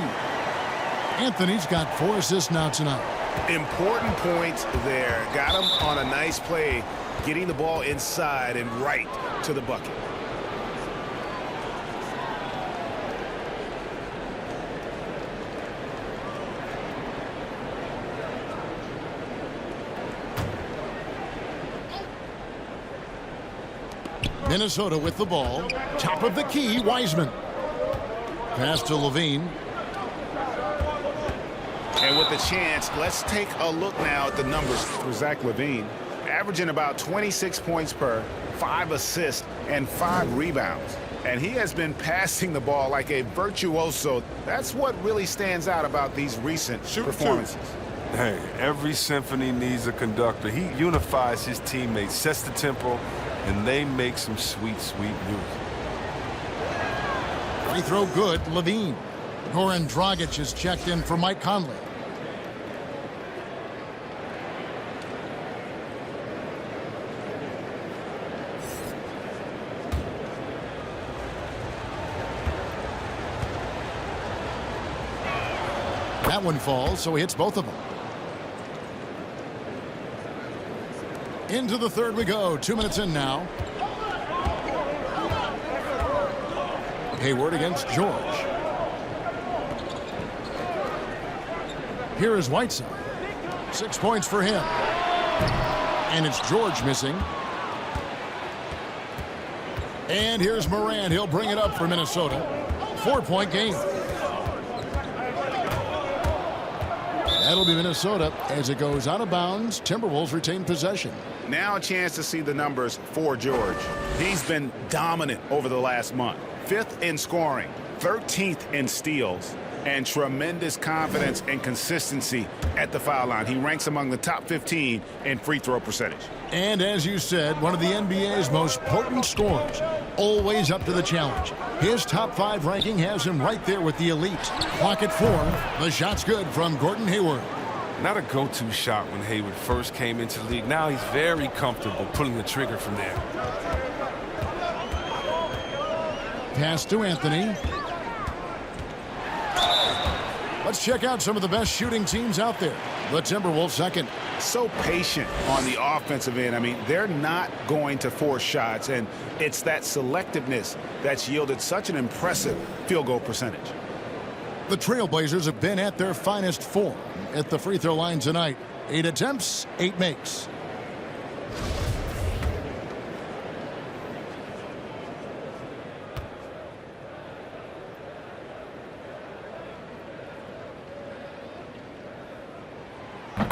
Anthony's got 4 assists now tonight. Important points there. Got him on a nice play, getting the ball inside and right to the bucket. Minnesota with the ball. Top of the key, Wiseman. Pass to Levine. And with the chance, let's take a look now at the numbers for Zach LaVine. Averaging about 26 points per, 5 assists, and 5 rebounds. And he has been passing the ball like a virtuoso. That's what really stands out about these recent performances. Hey, every symphony needs a conductor. He unifies his teammates, sets the tempo, and they make some sweet, sweet music. Free throw good, Levine. Goran Dragic is checked in for Mike Conley. That one falls, so he hits both of them. Into the third we go. 2 minutes in now. Hayward against George. Here is Whiteside. 6 points for him. And it's George missing. And here's Morant. He'll bring it up for Minnesota. 4-point game. That'll be Minnesota as it goes out of bounds. Timberwolves retain possession. Now a chance to see the numbers for George. He's been dominant over the last month. 5th in scoring, 13th in steals, and tremendous confidence and consistency at the foul line. He ranks among the top 15 in free throw percentage. And as you said, one of the NBA's most potent scorers. Always up to the challenge. His top 5 ranking has him right there with the elite. Clock at 4. The shot's good from Gordon Hayward. Not a go-to shot when Hayward first came into the league. Now he's very comfortable pulling the trigger from there. Pass to Anthony. Let's check out some of the best shooting teams out there. The Timberwolves second. So patient on the offensive end. I mean, they're not going to force shots, and it's that selectiveness that's yielded such an impressive field goal percentage. The Trailblazers have been at their finest form at the free throw line tonight. 8 attempts, 8 makes.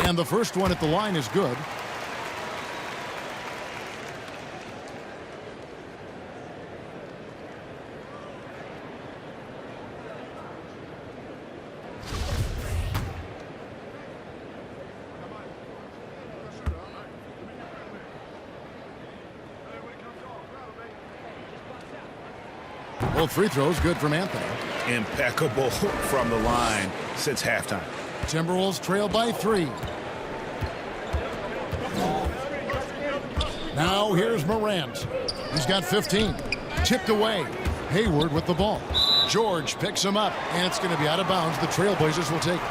And the first one at the line is good. Both free throws good from Anthony. Impeccable from the line since halftime. Timberwolves trail by 3. Now here's Morant. He's got 15. Tipped away. Hayward with the ball. George picks him up, and it's going to be out of bounds. The Trailblazers will take it.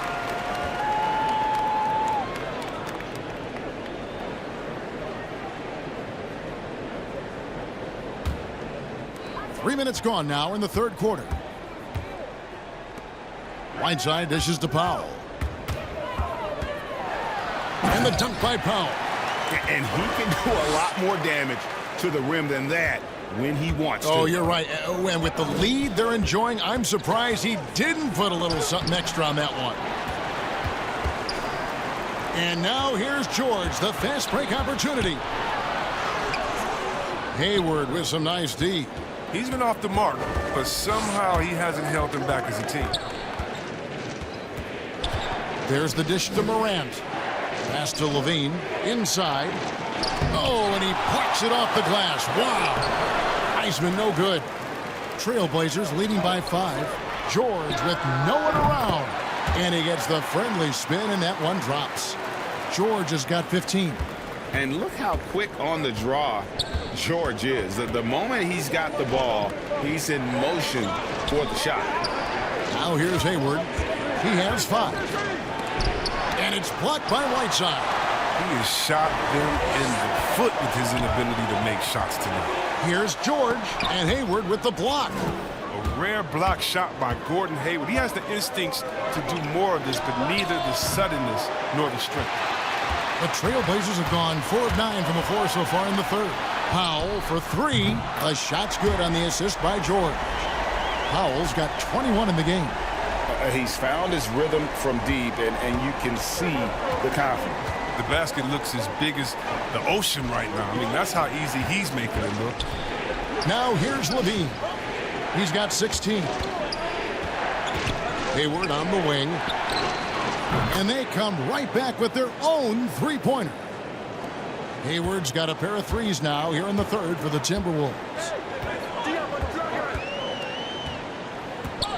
Three minutes gone now in the third quarter. Whiteside dishes to Powell. And the dunk by Powell. And he can do a lot more damage to the rim than that when he wants to. Oh, you're right. And with the lead they're enjoying, I'm surprised he didn't put a little something extra on that one. And now here's George, the fast break opportunity. Hayward with some nice D. He's been off the mark, but somehow he hasn't held them back as a team. There's the dish to Morant. Pass to Levine. Inside. Oh, and he plucks it off the glass. Wow. Heisman no good. Trailblazers leading by 5. George with no one around. And he gets the friendly spin, and that one drops. George has got 15. And look how quick on the draw George is. The moment he's got the ball, he's in motion toward the shot. Now here's Hayward. He has 5. And it's blocked by Whiteside. He has shot them in the foot with his inability to make shots tonight. Here's George, and Hayward with the block. A rare block shot by Gordon Hayward. He has the instincts to do more of this, but neither the suddenness nor the strength. The Trailblazers have gone 4 of 9 from the floor so far in the third. Powell for 3. The shot's good on the assist by George. Powell's got 21 in the game. He's found his rhythm from deep, and you can see the confidence. The basket looks as big as the ocean right now. I mean, that's how easy he's making it look. Now here's Levine. He's got 16. Hayward on the wing. And they come right back with their own three-pointer. Hayward's got a pair of threes now here in the third for the Timberwolves.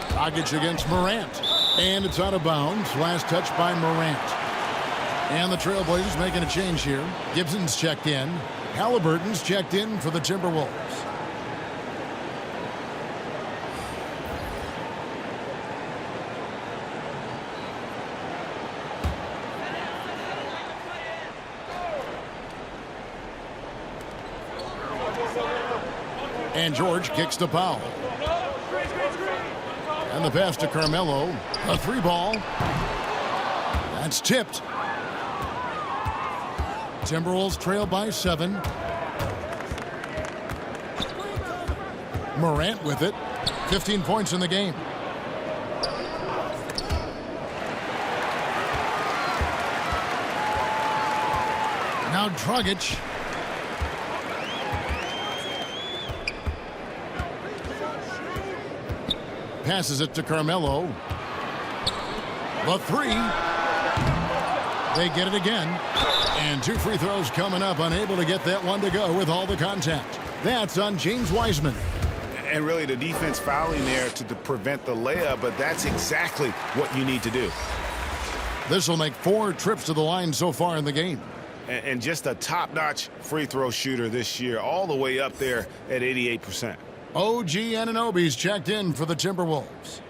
Dragic against Morant. And it's out of bounds. Last touch by Morant. And the Trailblazers making a change here. Gibson's checked in. Halliburton's checked in for the Timberwolves. And George kicks to Powell. And the pass to Carmelo. A 3 ball. That's tipped. Timberwolves trail by 7. Morant with it. 15 points in the game. Now Dragic. Passes it to Carmelo. The 3. They get it again. And 2 free throws coming up. Unable to get that one to go with all the contact. That's on James Wiseman. And really the defense fouling there to prevent the layup, but that's exactly what you need to do. This will make 4 trips to the line so far in the game. And just a top-notch free throw shooter this year, all the way up there at 88%. OG Anunoby's checked in for the Timberwolves.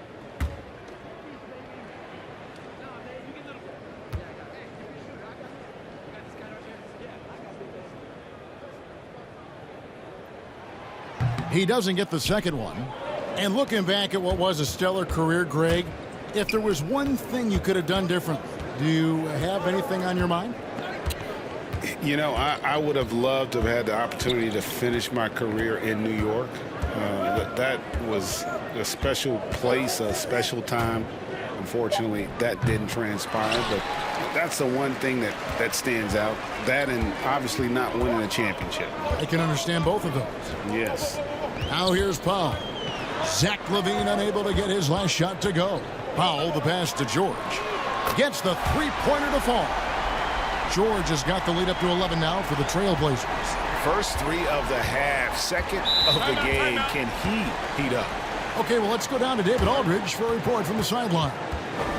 He doesn't get the second one. And looking back at what was a stellar career, Greg, if there was one thing you could have done differently, do you have anything on your mind? You know, I would have loved to have had the opportunity to finish my career in New York. That was a special place, a special time. Unfortunately, that didn't transpire, but that's the one thing that stands out. That and obviously not winning a championship. I can understand both of those. Yes. Now here's Powell. Zach LaVine unable to get his last shot to go. Powell, the pass to George. Gets the three-pointer to fall. George has got the lead up to 11 now for the Trailblazers. First 3 of the half, second of the game. Can he heat up? Okay, well, let's go down to David Aldridge for a report from the sideline.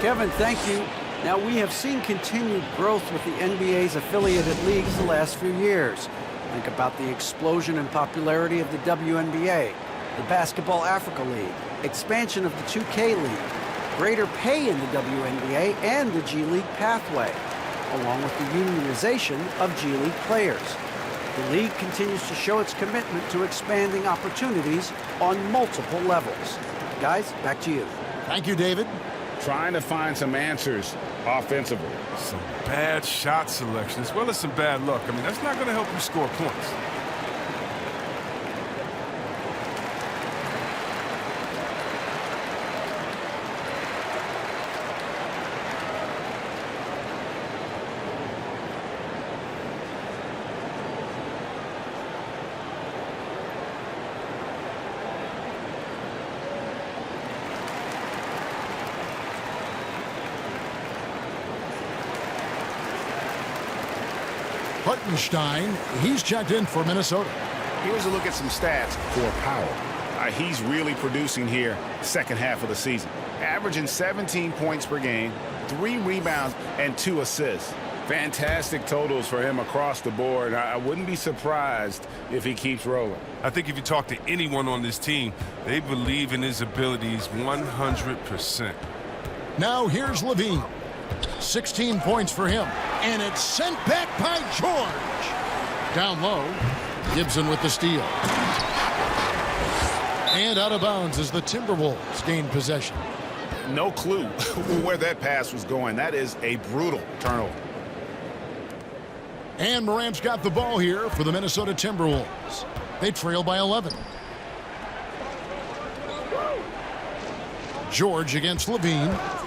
Kevin, thank you. Now, we have seen continued growth with the NBA's affiliated leagues the last few years. Think about the explosion in popularity of the WNBA, the Basketball Africa League, expansion of the 2K League, greater pay in the WNBA and the G League pathway, along with the unionization of G League players. The league continues to show its commitment to expanding opportunities on multiple levels. Guys, back to you. Thank you, David. Trying to find some answers offensively. Some bad shot selection as well as some bad luck. I mean, that's not going to help you score points. Hartenstein, he's checked in for Minnesota. Here's a look at some stats for Powell. He's really producing here second half of the season. Averaging 17 points per game, 3 rebounds, and 2 assists. Fantastic totals for him across the board. I wouldn't be surprised if he keeps rolling. I think if you talk to anyone on this team, they believe in his abilities 100%. Now here's LaVine. 16 points for him. And it's sent back by George. Down low, Gibson with the steal. And out of bounds as the Timberwolves gain possession. No clue where that pass was going. That is a brutal turnover. And Morant's got the ball here for the Minnesota Timberwolves. They trail by 11. George against LaVine.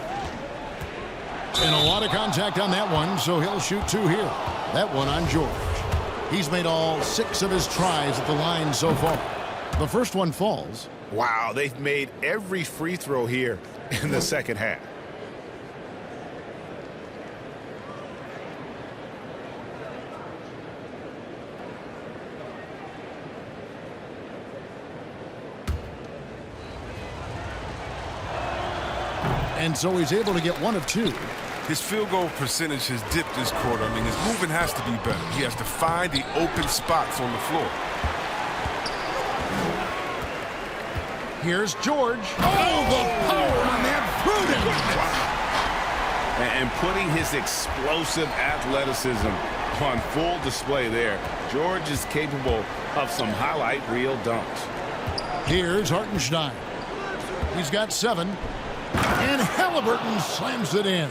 And a lot of contact on that one, so he'll shoot 2 here. That one on George. He's made all 6 of his tries at the line so far. The first one falls. Wow, they've made every free throw here in the second half. And so he's able to get 1 of 2. His field goal percentage has dipped this quarter. I mean, his movement has to be better. He has to find the open spots on the floor. Here's George. Oh, the power on that Pruden. And putting his explosive athleticism on full display there. George is capable of some highlight reel dunks. Here's Hartenstein. He's got 7. And Halliburton slams it in.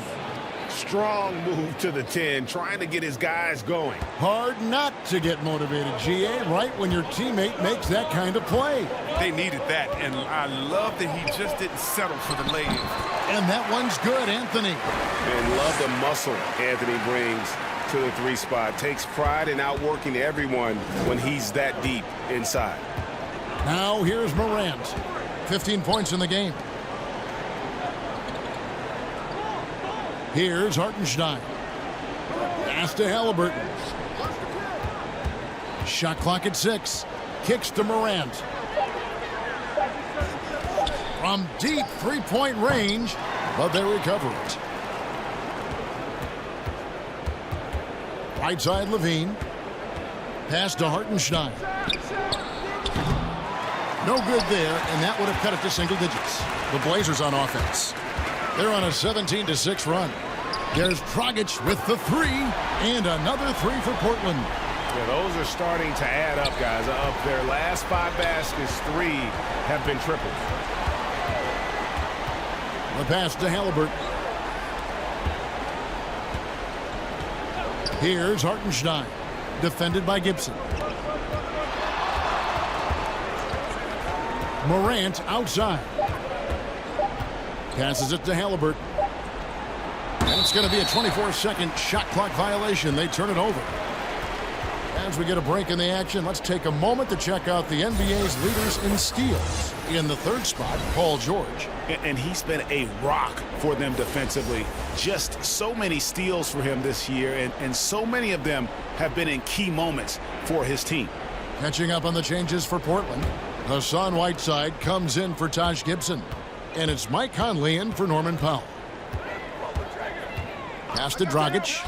Strong move to the 10, trying to get his guys going. Hard not to get motivated, GA, right when your teammate makes that kind of play. They needed that, and I love that he just didn't settle for the lay-in. And that one's good, Anthony. And love the muscle Anthony brings to the 3 spot. Takes pride in outworking everyone when he's that deep inside. Now here's Morant. 15 points in the game. Here's Hartenstein. Pass to Halliburton. Shot clock at 6. Kicks to Morant. From deep three-point range, but they recover it. Right side, Levine. Pass to Hartenstein. No good there, and that would have cut it to single digits. The Blazers on offense. They're on a 17-6 run. There's Dragic with the 3, and another 3 for Portland. Yeah, those are starting to add up, guys. Of their last 5 baskets, 3 have been triples. The pass to Halliburton. Here's Hartenstein, defended by Gibson. Morant outside. Passes it to Halliburton. And it's going to be a 24-second shot clock violation. They turn it over. As we get a break in the action, let's take a moment to check out the NBA's leaders in steals. In the 3rd spot, Paul George. And he's been a rock for them defensively. Just so many steals for him this year, and so many of them have been in key moments for his team. Catching up on the changes for Portland. Hassan Whiteside comes in for Taj Gibson. And it's Mike Conley in for Norman Powell. Pass to Dragic.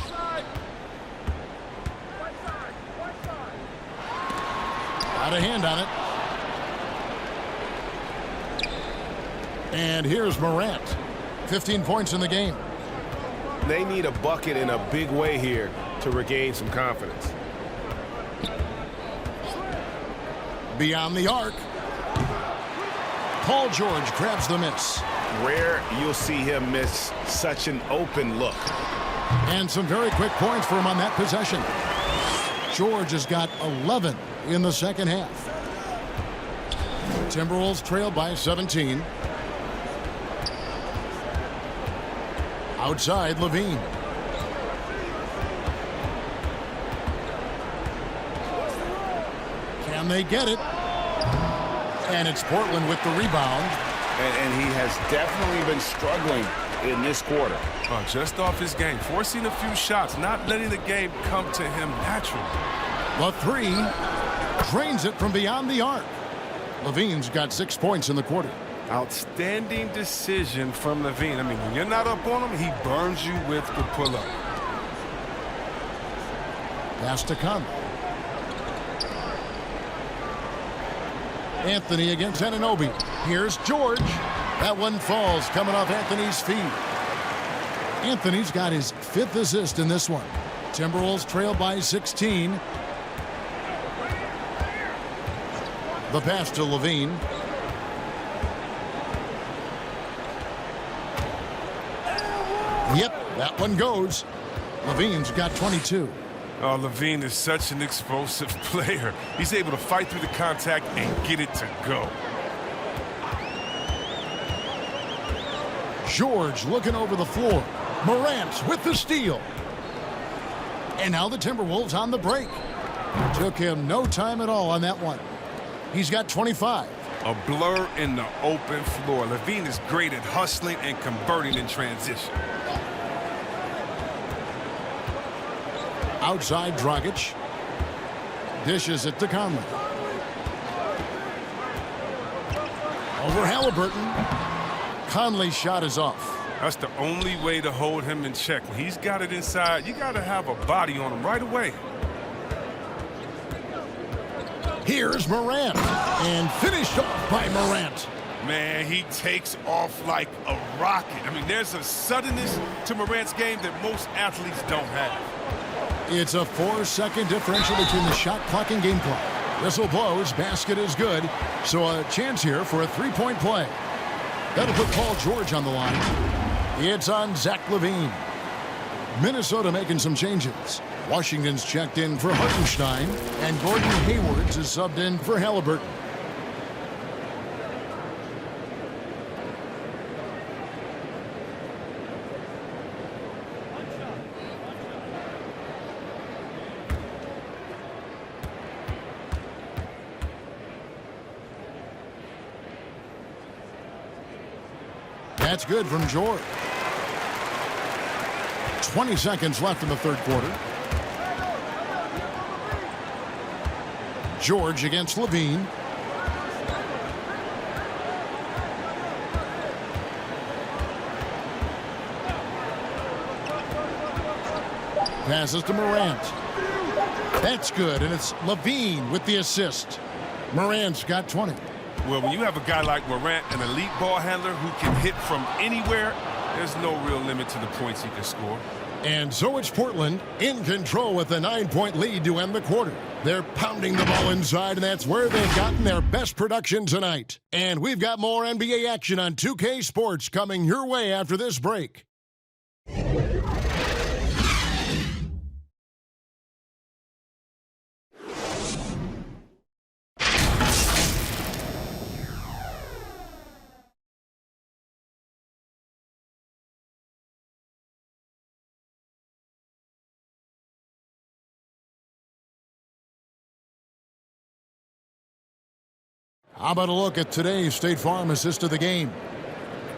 Got a hand on it. And here's Morant. 15 points in the game. They need a bucket in a big way here to regain some confidence. Beyond the arc. Paul George grabs the miss. Rare you'll see him miss such an open look. And some very quick points for him on that possession. George has got 11 in the second half. Timberwolves trail by 17. Outside, Levine. Can they get it? And it's Portland with the rebound. And he has definitely been struggling in this quarter. Just off his game, forcing a few shots, not letting the game come to him naturally. The 3 drains it from beyond the arc. Levine's got 6 points in the quarter. Outstanding decision from Levine. I mean, when you're not up on him, he burns you with the pull-up. Pass to Conley. Anthony against Anunoby. Here's George. That one falls, coming off Anthony's feet. Anthony's got his 5th assist in this one. Timberwolves trail by 16. The pass to Levine. Yep, that one goes. Levine's got 22. Oh, Levine is such an explosive player. He's able to fight through the contact and get it to go. George looking over the floor. Morant with the steal. And now the Timberwolves on the break. Took him no time at all on that one. He's got 25. A blur in the open floor. Levine is great at hustling and converting in transition. Outside, Dragic. Dishes it to Conley. Over Halliburton. Conley's shot is off. That's the only way to hold him in check. When he's got it inside, you got to have a body on him right away. Here's Morant. And finished off by Morant. Man, he takes off like a rocket. I mean, there's a suddenness to Morant's game that most athletes don't have. It's a 4-second differential between the shot clock and game clock. Whistle blows, basket is good. So a chance here for a 3-point play. That'll put Paul George on the line. It's on Zach LaVine. Minnesota making some changes. Washington's checked in for Hartenstein, and Gordon Hayward's is subbed in for Halliburton. That's good from George. 20 seconds left in the third quarter. George against Levine. Passes to Morant. That's good, and it's Levine with the assist. Morant's got 20. Well, when you have a guy like Morant, an elite ball handler who can hit from anywhere, there's no real limit to the points he can score. And so it's Portland in control with a 9-point lead to end the quarter. They're pounding the ball inside, and that's where they've gotten their best production tonight. And we've got more NBA action on 2K Sports coming your way after this break. How about a look at today's State Farm assist of the game?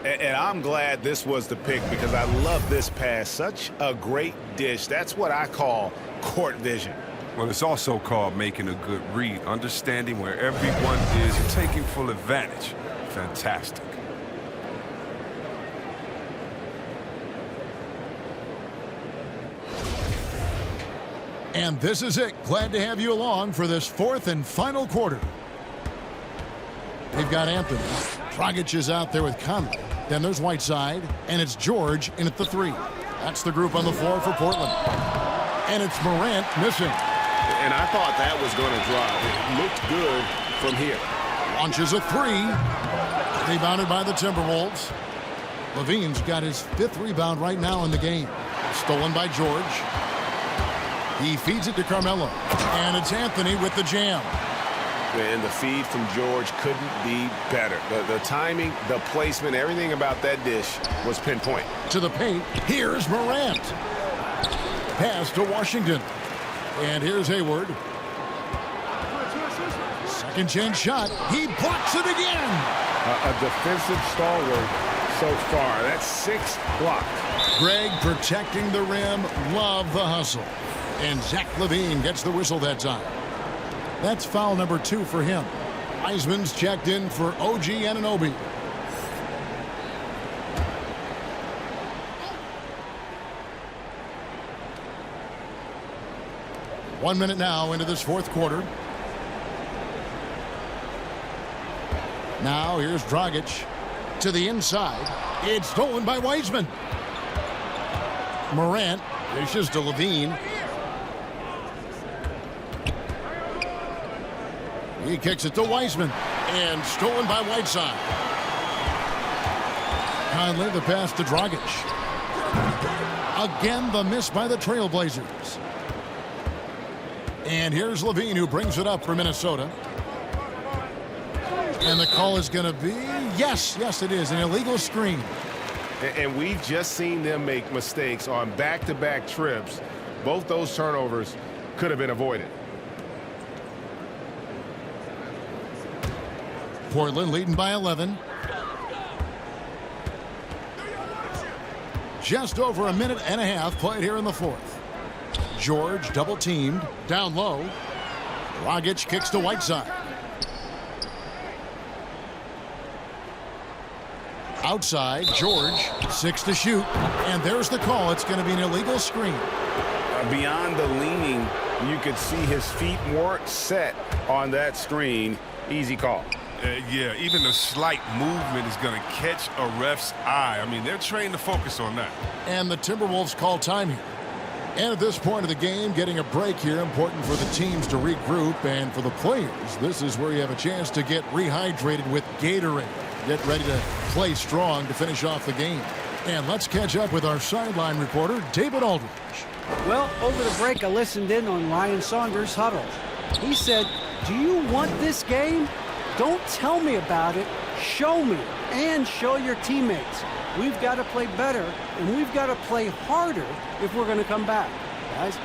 And I'm glad this was the pick because I love this pass. Such a great dish. That's what I call court vision. Well, it's also called making a good read, understanding where everyone is and taking full advantage. Fantastic. And this is it. Glad to have you along for this fourth and final quarter. They've got Anthony. Dragic is out there with Conley. Then there's Whiteside, and it's George in at the 3. That's the group on the floor for Portland. And it's Morant missing. And I thought that was going to drop. It looked good from here. Launches a 3. Rebounded by the Timberwolves. Levine's got his 5th rebound right now in the game. Stolen by George. He feeds it to Carmelo. And it's Anthony with the jam. And the feed from George couldn't be better. The timing, the placement, everything about that dish was pinpoint. To the paint, here's Morant. Pass to Washington. And here's Hayward. Second chance shot. He blocks it again. A defensive stalwart so far. That's 6 blocks. Greg protecting the rim. Love the hustle. And Zach LaVine gets the whistle that time. That's foul number 2 for him. Wiseman's checked in for OG Anunoby. One minute now into this fourth quarter. Now here's Dragic to the inside. It's stolen by Wiseman. Morant dishes to Levine. He kicks it to Wiseman, and stolen by Whiteside. Conley the pass to Dragic. Again, the miss by the Trailblazers. And here's Levine, who brings it up for Minnesota. And the call is going to be, yes, it is, an illegal screen. And we've just seen them make mistakes on back-to-back trips. Both those turnovers could have been avoided. Portland leading by 11. Just over a minute and a half played here in the fourth. George double teamed down low. Dragic kicks to Whiteside. Outside, George, 6 to shoot. And there's the call. It's going to be an illegal screen. Beyond the leaning, you could see his feet weren't set on that screen. Easy call. Yeah, even a slight movement is going to catch a ref's eye. I mean, they're trained to focus on that. And the Timberwolves call time here. And at this point of the game, getting a break here, important for the teams to regroup. And for the players, this is where you have a chance to get rehydrated with Gatorade. Get ready to play strong to finish off the game. And let's catch up with our sideline reporter, David Aldridge. Well, over the break, I listened in on Ryan Saunders' huddle. He said, "Do you want this game? Don't tell me about it. Show me and show your teammates. We've got to play better, and we've got to play harder if we're going to come back, guys."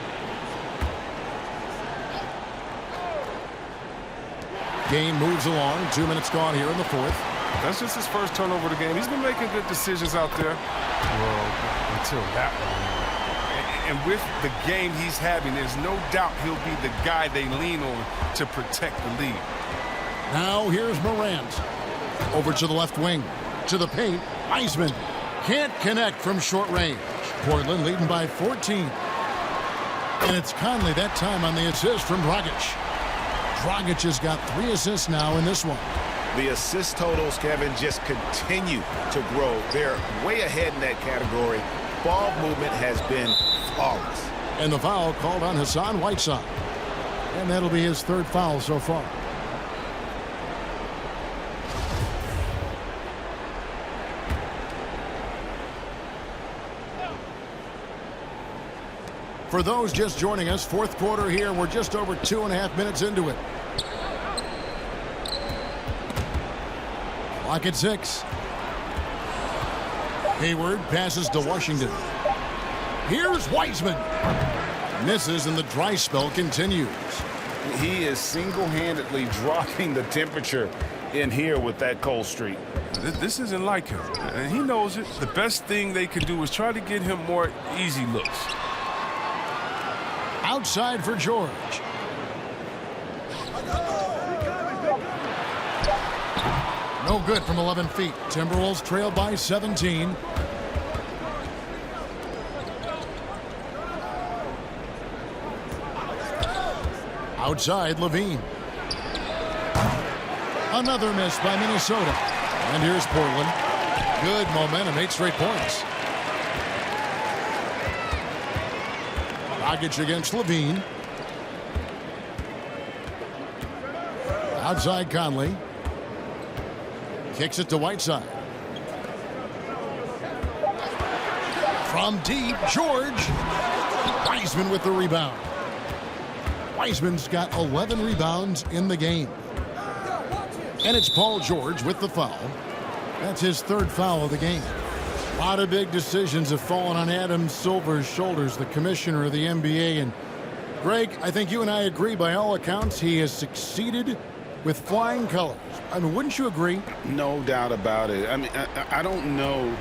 Game moves along. 2 minutes gone here in the fourth. That's just his first turnover of the game. He's been making good decisions out there. Well, until that one. And with the game he's having, there's no doubt he'll be the guy they lean on to protect the lead. Now here's Morant. Over to the left wing. To the paint. Wiseman can't connect from short range. Portland leading by 14. And it's Conley that time on the assist from Dragic. Dragic has got 3 assists now in this one. The assist totals, Kevin, just continue to grow. They're way ahead in that category. Ball movement has been flawless. And the foul called on Hassan Whiteside. And that'll be his 3rd foul so far. For those just joining us, 4th quarter here. We're just over 2.5 minutes into it. Clock at 6. Hayward passes to Washington. Here's Wiseman. Misses and the dry spell continues. He is single-handedly dropping the temperature in here with that cold streak. This isn't like him, and he knows it. The best thing they can do is try to get him more easy looks. Outside for George. No good from 11 feet. Timberwolves trail by 17. Outside, Levine. Another miss by Minnesota. And here's Portland. Good momentum, 8 straight points. Dragic against Levine. Outside Conley. Kicks it to Whiteside. From deep, George. Wiseman with the rebound. Wiseman's got 11 rebounds in the game. And it's Paul George with the foul. That's his 3rd foul of the game. A lot of big decisions have fallen on Adam Silver's shoulders, the commissioner of the NBA. And Greg, I think you and I agree by all accounts he has succeeded with flying colors. I mean, wouldn't you agree? No doubt about it. I mean, I don't know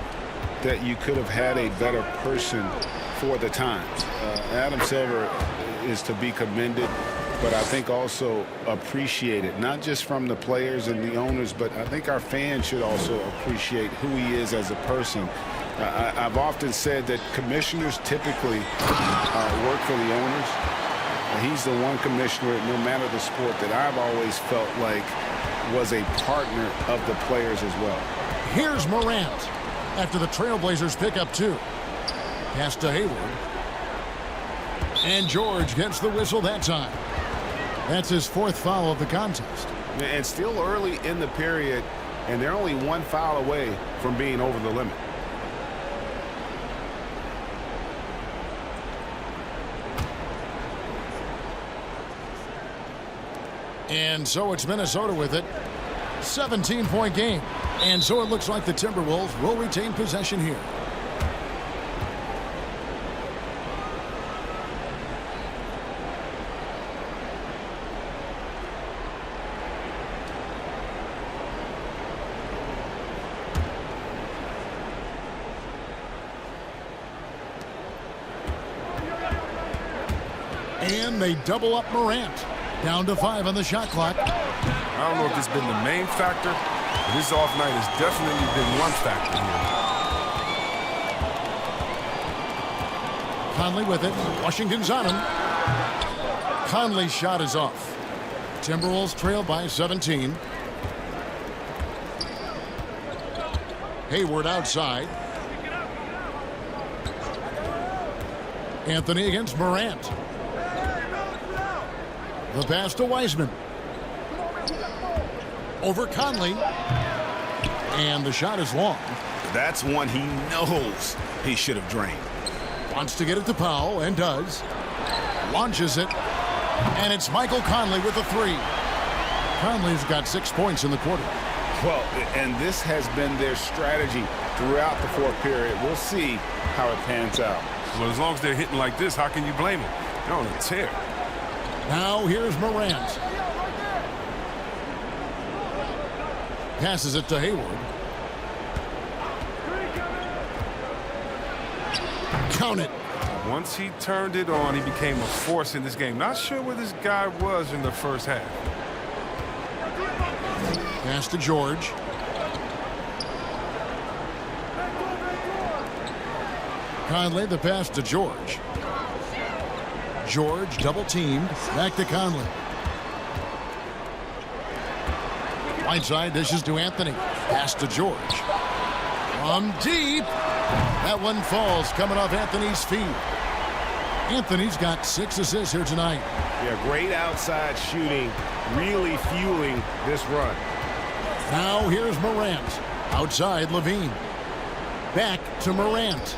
that you could have had a better person for the times. Adam Silver is to be commended, but I think also appreciated, not just from the players and the owners, but I think our fans should also appreciate who he is as a person. I've often said that commissioners typically work for the owners. He's the one commissioner, no matter the sport, that I've always felt like was a partner of the players as well. Here's Morant after the Trailblazers pick up 2. Pass to Hayward. And George gets the whistle that time. That's his 4th foul of the contest. And still early in the period, and they're only 1 foul away from being over the limit. And so it's Minnesota with it. 17-point game. And so it looks like the Timberwolves will retain possession here. And they double up Morant. Down to 5 on the shot clock. I don't know if it's been the main factor, but his off night has definitely been one factor here. Conley with it. Washington's on him. Conley's shot is off. Timberwolves trail by 17. Hayward outside. Anthony against Morant. The pass to Wiseman. Over Conley. And the shot is long. That's one he knows he should have drained. Wants to get it to Powell, and does. Launches it, and it's Michael Conley with the three. Conley's got 6 points in the quarter. Well, and this has been their strategy throughout the fourth period. We'll see how it pans out. Well, as long as they're hitting like this, how can you blame them? They're on a tear. Now here's Morant. Passes it to Hayward. Count it. Once he turned it on, he became a force in this game. Not sure where this guy was in the first half. Pass to George. Conley, the pass to George. George double teamed. Back to Conley. Whiteside dishes to Anthony. Pass to George. From deep. That one falls coming off Anthony's feet. Anthony's got 6 assists here tonight. Yeah, great outside shooting, really fueling this run. Now here's Morant. Outside Levine. Back to Morant.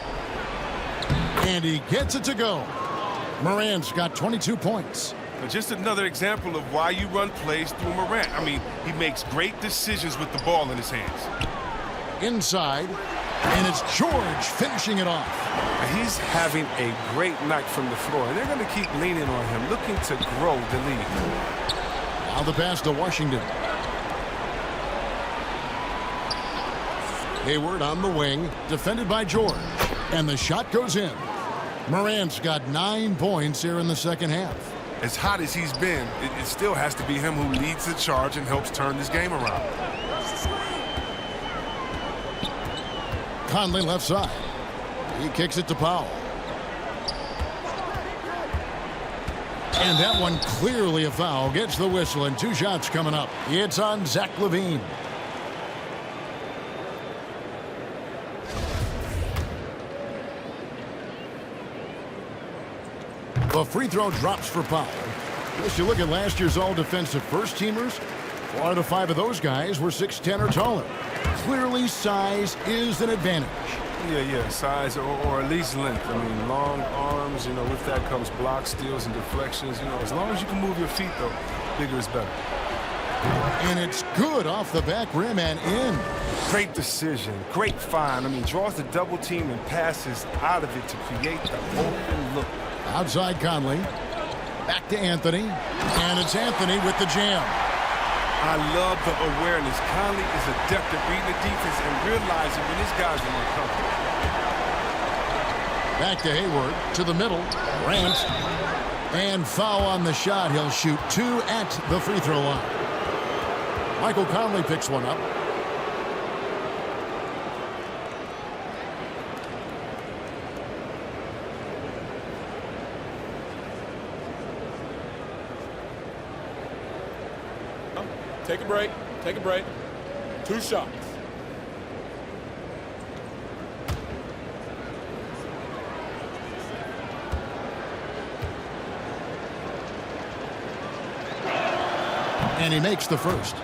And he gets it to go. Morant's got 22 points. Just another example of why you run plays through Morant. I mean, he makes great decisions with the ball in his hands. Inside, and it's George finishing it off. He's having a great night from the floor, and they're going to keep leaning on him, looking to grow the lead. Now the pass to Washington. Hayward on the wing, defended by George, and the shot goes in. Morant's got 9 points here in the second half. As hot as he's been, it still has to be him who leads the charge and helps turn this game around. Conley left side. He kicks it to Powell. And that one clearly a foul. Gets the whistle, and 2 shots coming up. It's on Zach LaVine. The free throw drops for Powell. Just you look at last year's all-defensive first-teamers, 4 out of 5 of those guys were 6'10" or taller. Clearly, size is an advantage. Yeah, size or at least length. I mean, long arms, with that comes blocks, steals, and deflections. As long as you can move your feet, though, bigger is better. And it's good off the back rim and in. Great decision, great find. I mean, draws the double team and passes out of it to create the open look. Outside Conley. Back to Anthony. And it's Anthony with the jam. I love the awareness. Conley is adept at reading the defense and realizing when his guys are uncomfortable. Back to Hayward. To the middle. Grant. And foul on the shot. He'll shoot 2 at the free throw line. Michael Conley picks one up. Take a break. Take a break. 2 shots. And he makes the first.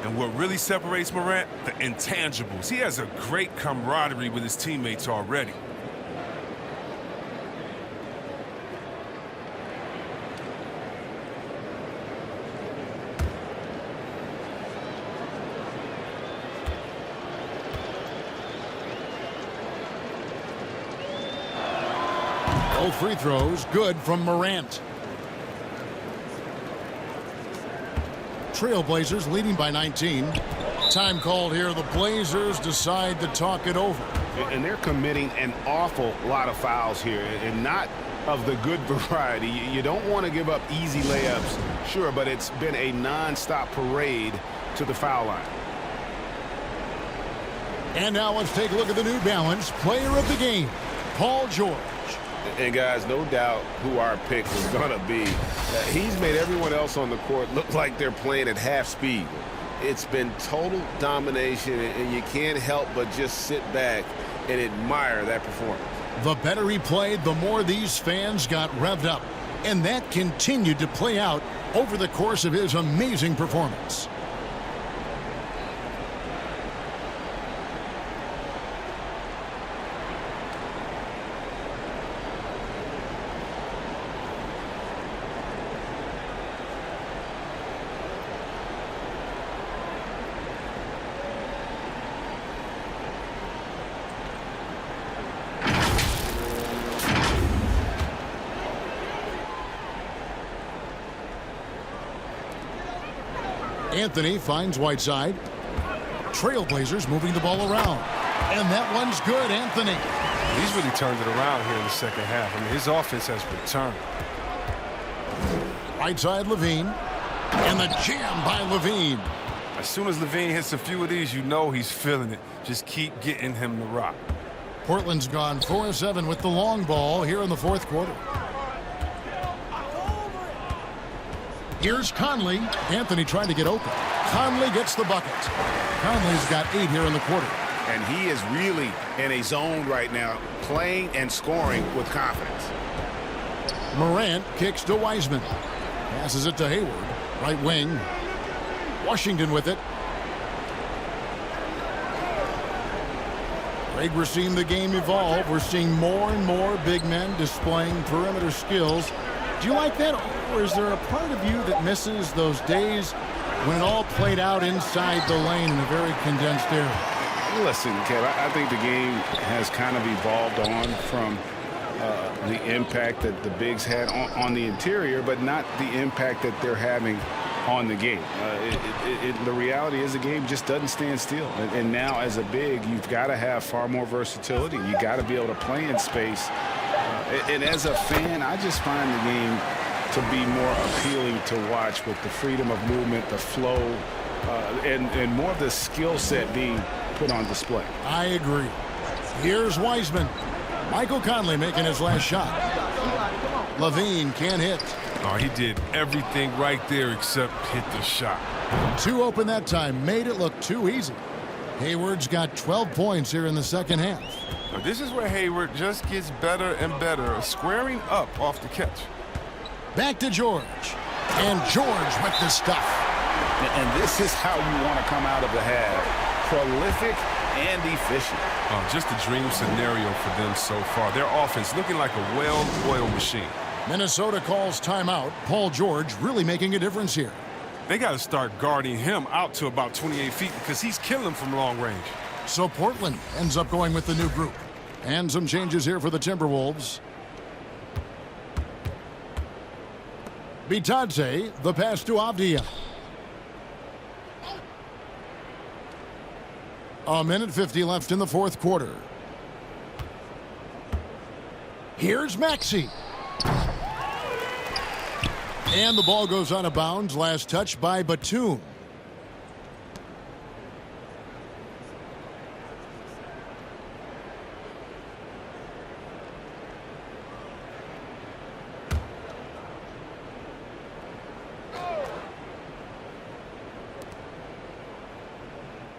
And what really separates Morant? The intangibles. He has a great camaraderie with his teammates already. Both free throws good from Morant. Trailblazers leading by 19. Time called here. The Blazers decide to talk it over. And they're committing an awful lot of fouls here, and not of the good variety. You don't want to give up easy layups, sure, but it's been a non-stop parade to the foul line. And now let's take a look at the New Balance player of the game, Paul George. And guys, no doubt who our pick was going to be. He's made everyone else on the court look like they're playing at half speed. It's been total domination, and you can't help but just sit back and admire that performance. The better he played, the more these fans got revved up. And that continued to play out over the course of his amazing performance. Anthony finds Whiteside. Trailblazers moving the ball around. And that one's good, Anthony. He's really turned it around here in the second half. I mean, his offense has returned. Whiteside, Levine. And the jam by Levine. As soon as Levine hits a few of these, you know he's feeling it. Just keep getting him the rock. Portland's gone 4-7 with the long ball here in the fourth quarter. Here's Conley. Anthony trying to get open. Conley gets the bucket. Conley's got 8 here in the quarter. And he is really in a zone right now, playing and scoring with confidence. Morant kicks to Wiseman. Passes it to Hayward. Right wing. Washington with it. Greg, we're seeing the game evolve. We're seeing more and more big men displaying perimeter skills. Do you like that, or is there a part of you that misses those days when it all played out inside the lane in a very condensed area? Listen, Kev, I think the game has kind of evolved on from the impact that the bigs had on the interior, but not the impact that they're having on the game. The reality is the game just doesn't stand still. And now as a big, you've got to have far more versatility. You got to be able to play in space. And as a fan, I just find the game to be more appealing to watch with the freedom of movement, the flow, and more of the skill set being put on display. I agree. Here's Wiseman. Michael Conley making his last shot. Levine can't hit. Oh, he did everything right there except hit the shot. 2 open that time. Made it look too easy. Hayward's got 12 points here in the second half. Now, this is where Hayward just gets better and better, squaring up off the catch. Back to George. And George with the stuff. And this is how you want to come out of the half. Prolific and efficient. Just a dream scenario for them so far. Their offense looking like a well-oiled machine. Minnesota calls timeout. Paul George really making a difference here. They got to start guarding him out to about 28 feet because he's killing them from long range. So Portland ends up going with the new group. And some changes here for the Timberwolves. Bitadze, the pass to Avdia. 1:50 left in the fourth quarter. Here's Maxey. And the ball goes out of bounds. Last touch by Batum.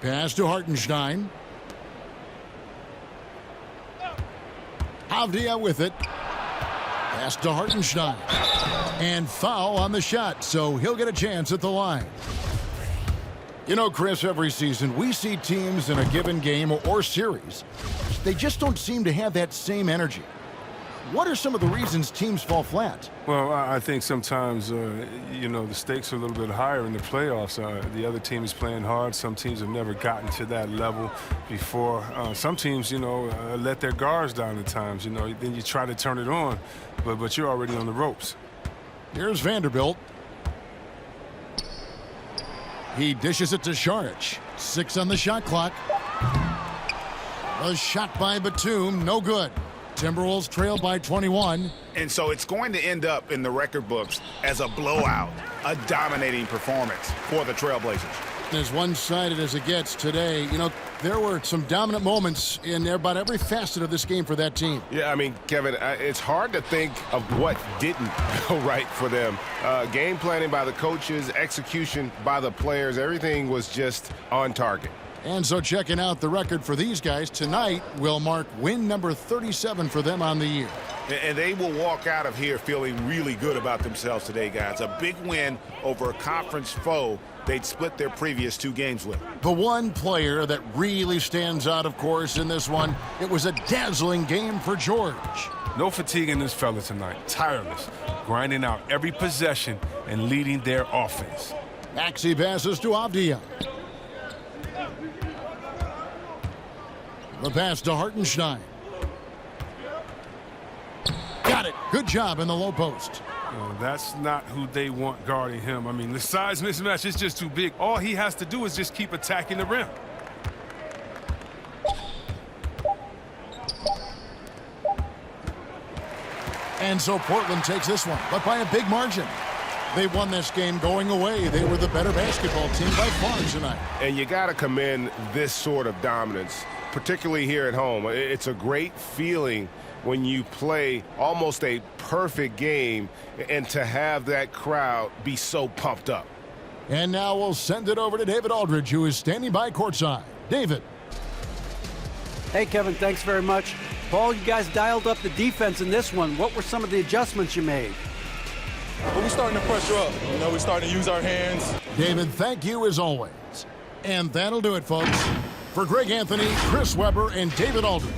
Pass to Hartenstein. Avdia with it. Pass to Hartenstein. And foul on the shot, so he'll get a chance at the line. You know, Chris, every season we see teams in a given game or series. They just don't seem to have that same energy. What are some of the reasons teams fall flat? Well, I think sometimes, you know, the stakes are a little bit higher in the playoffs. The other team is playing hard. Some teams have never gotten to that level before. Some teams, you know, let their guards down at times. You know, then you try to turn it on, but you're already on the ropes. Here's Vanderbilt. He dishes it to Saric. 6 on the shot clock. A shot by Batum, no good. Timberwolves trail by 21. And so it's going to end up in the record books as a blowout, a dominating performance for the Trailblazers. As one-sided as it gets today, you know, there were some dominant moments in about every facet of this game for that team. Yeah, I mean, Kevin, it's hard to think of what didn't go right for them. Game planning by the coaches, execution by the players, everything was just on target. And so checking out the record for these guys tonight will mark win number 37 for them on the year. And they will walk out of here feeling really good about themselves today, guys. A big win over a conference foe they'd split their previous 2 games with. The one player that really stands out, of course, in this one, it was a dazzling game for George. No fatigue in this fella tonight. Tireless, grinding out every possession and leading their offense. Maxey passes to Avdia. The pass to Hartenstein. Got it. Good job in the low post. That's not who they want guarding him. I mean, the size mismatch is just too big. All he has to do is just keep attacking the rim. And so Portland takes this one, but by a big margin. They won this game going away. They were the better basketball team by far tonight. And you got to commend this sort of dominance, particularly here at home. It's a great feeling when you play almost a perfect game and to have that crowd be so pumped up. And now we'll send it over to David Aldridge, who is standing by courtside. David. Hey, Kevin, thanks very much. Paul, you guys dialed up the defense in this one. What were some of the adjustments you made? Well, we're starting to pressure up. We're starting to use our hands. David, thank you as always. And that'll do it, folks. For Greg Anthony, Chris Webber, and David Aldridge.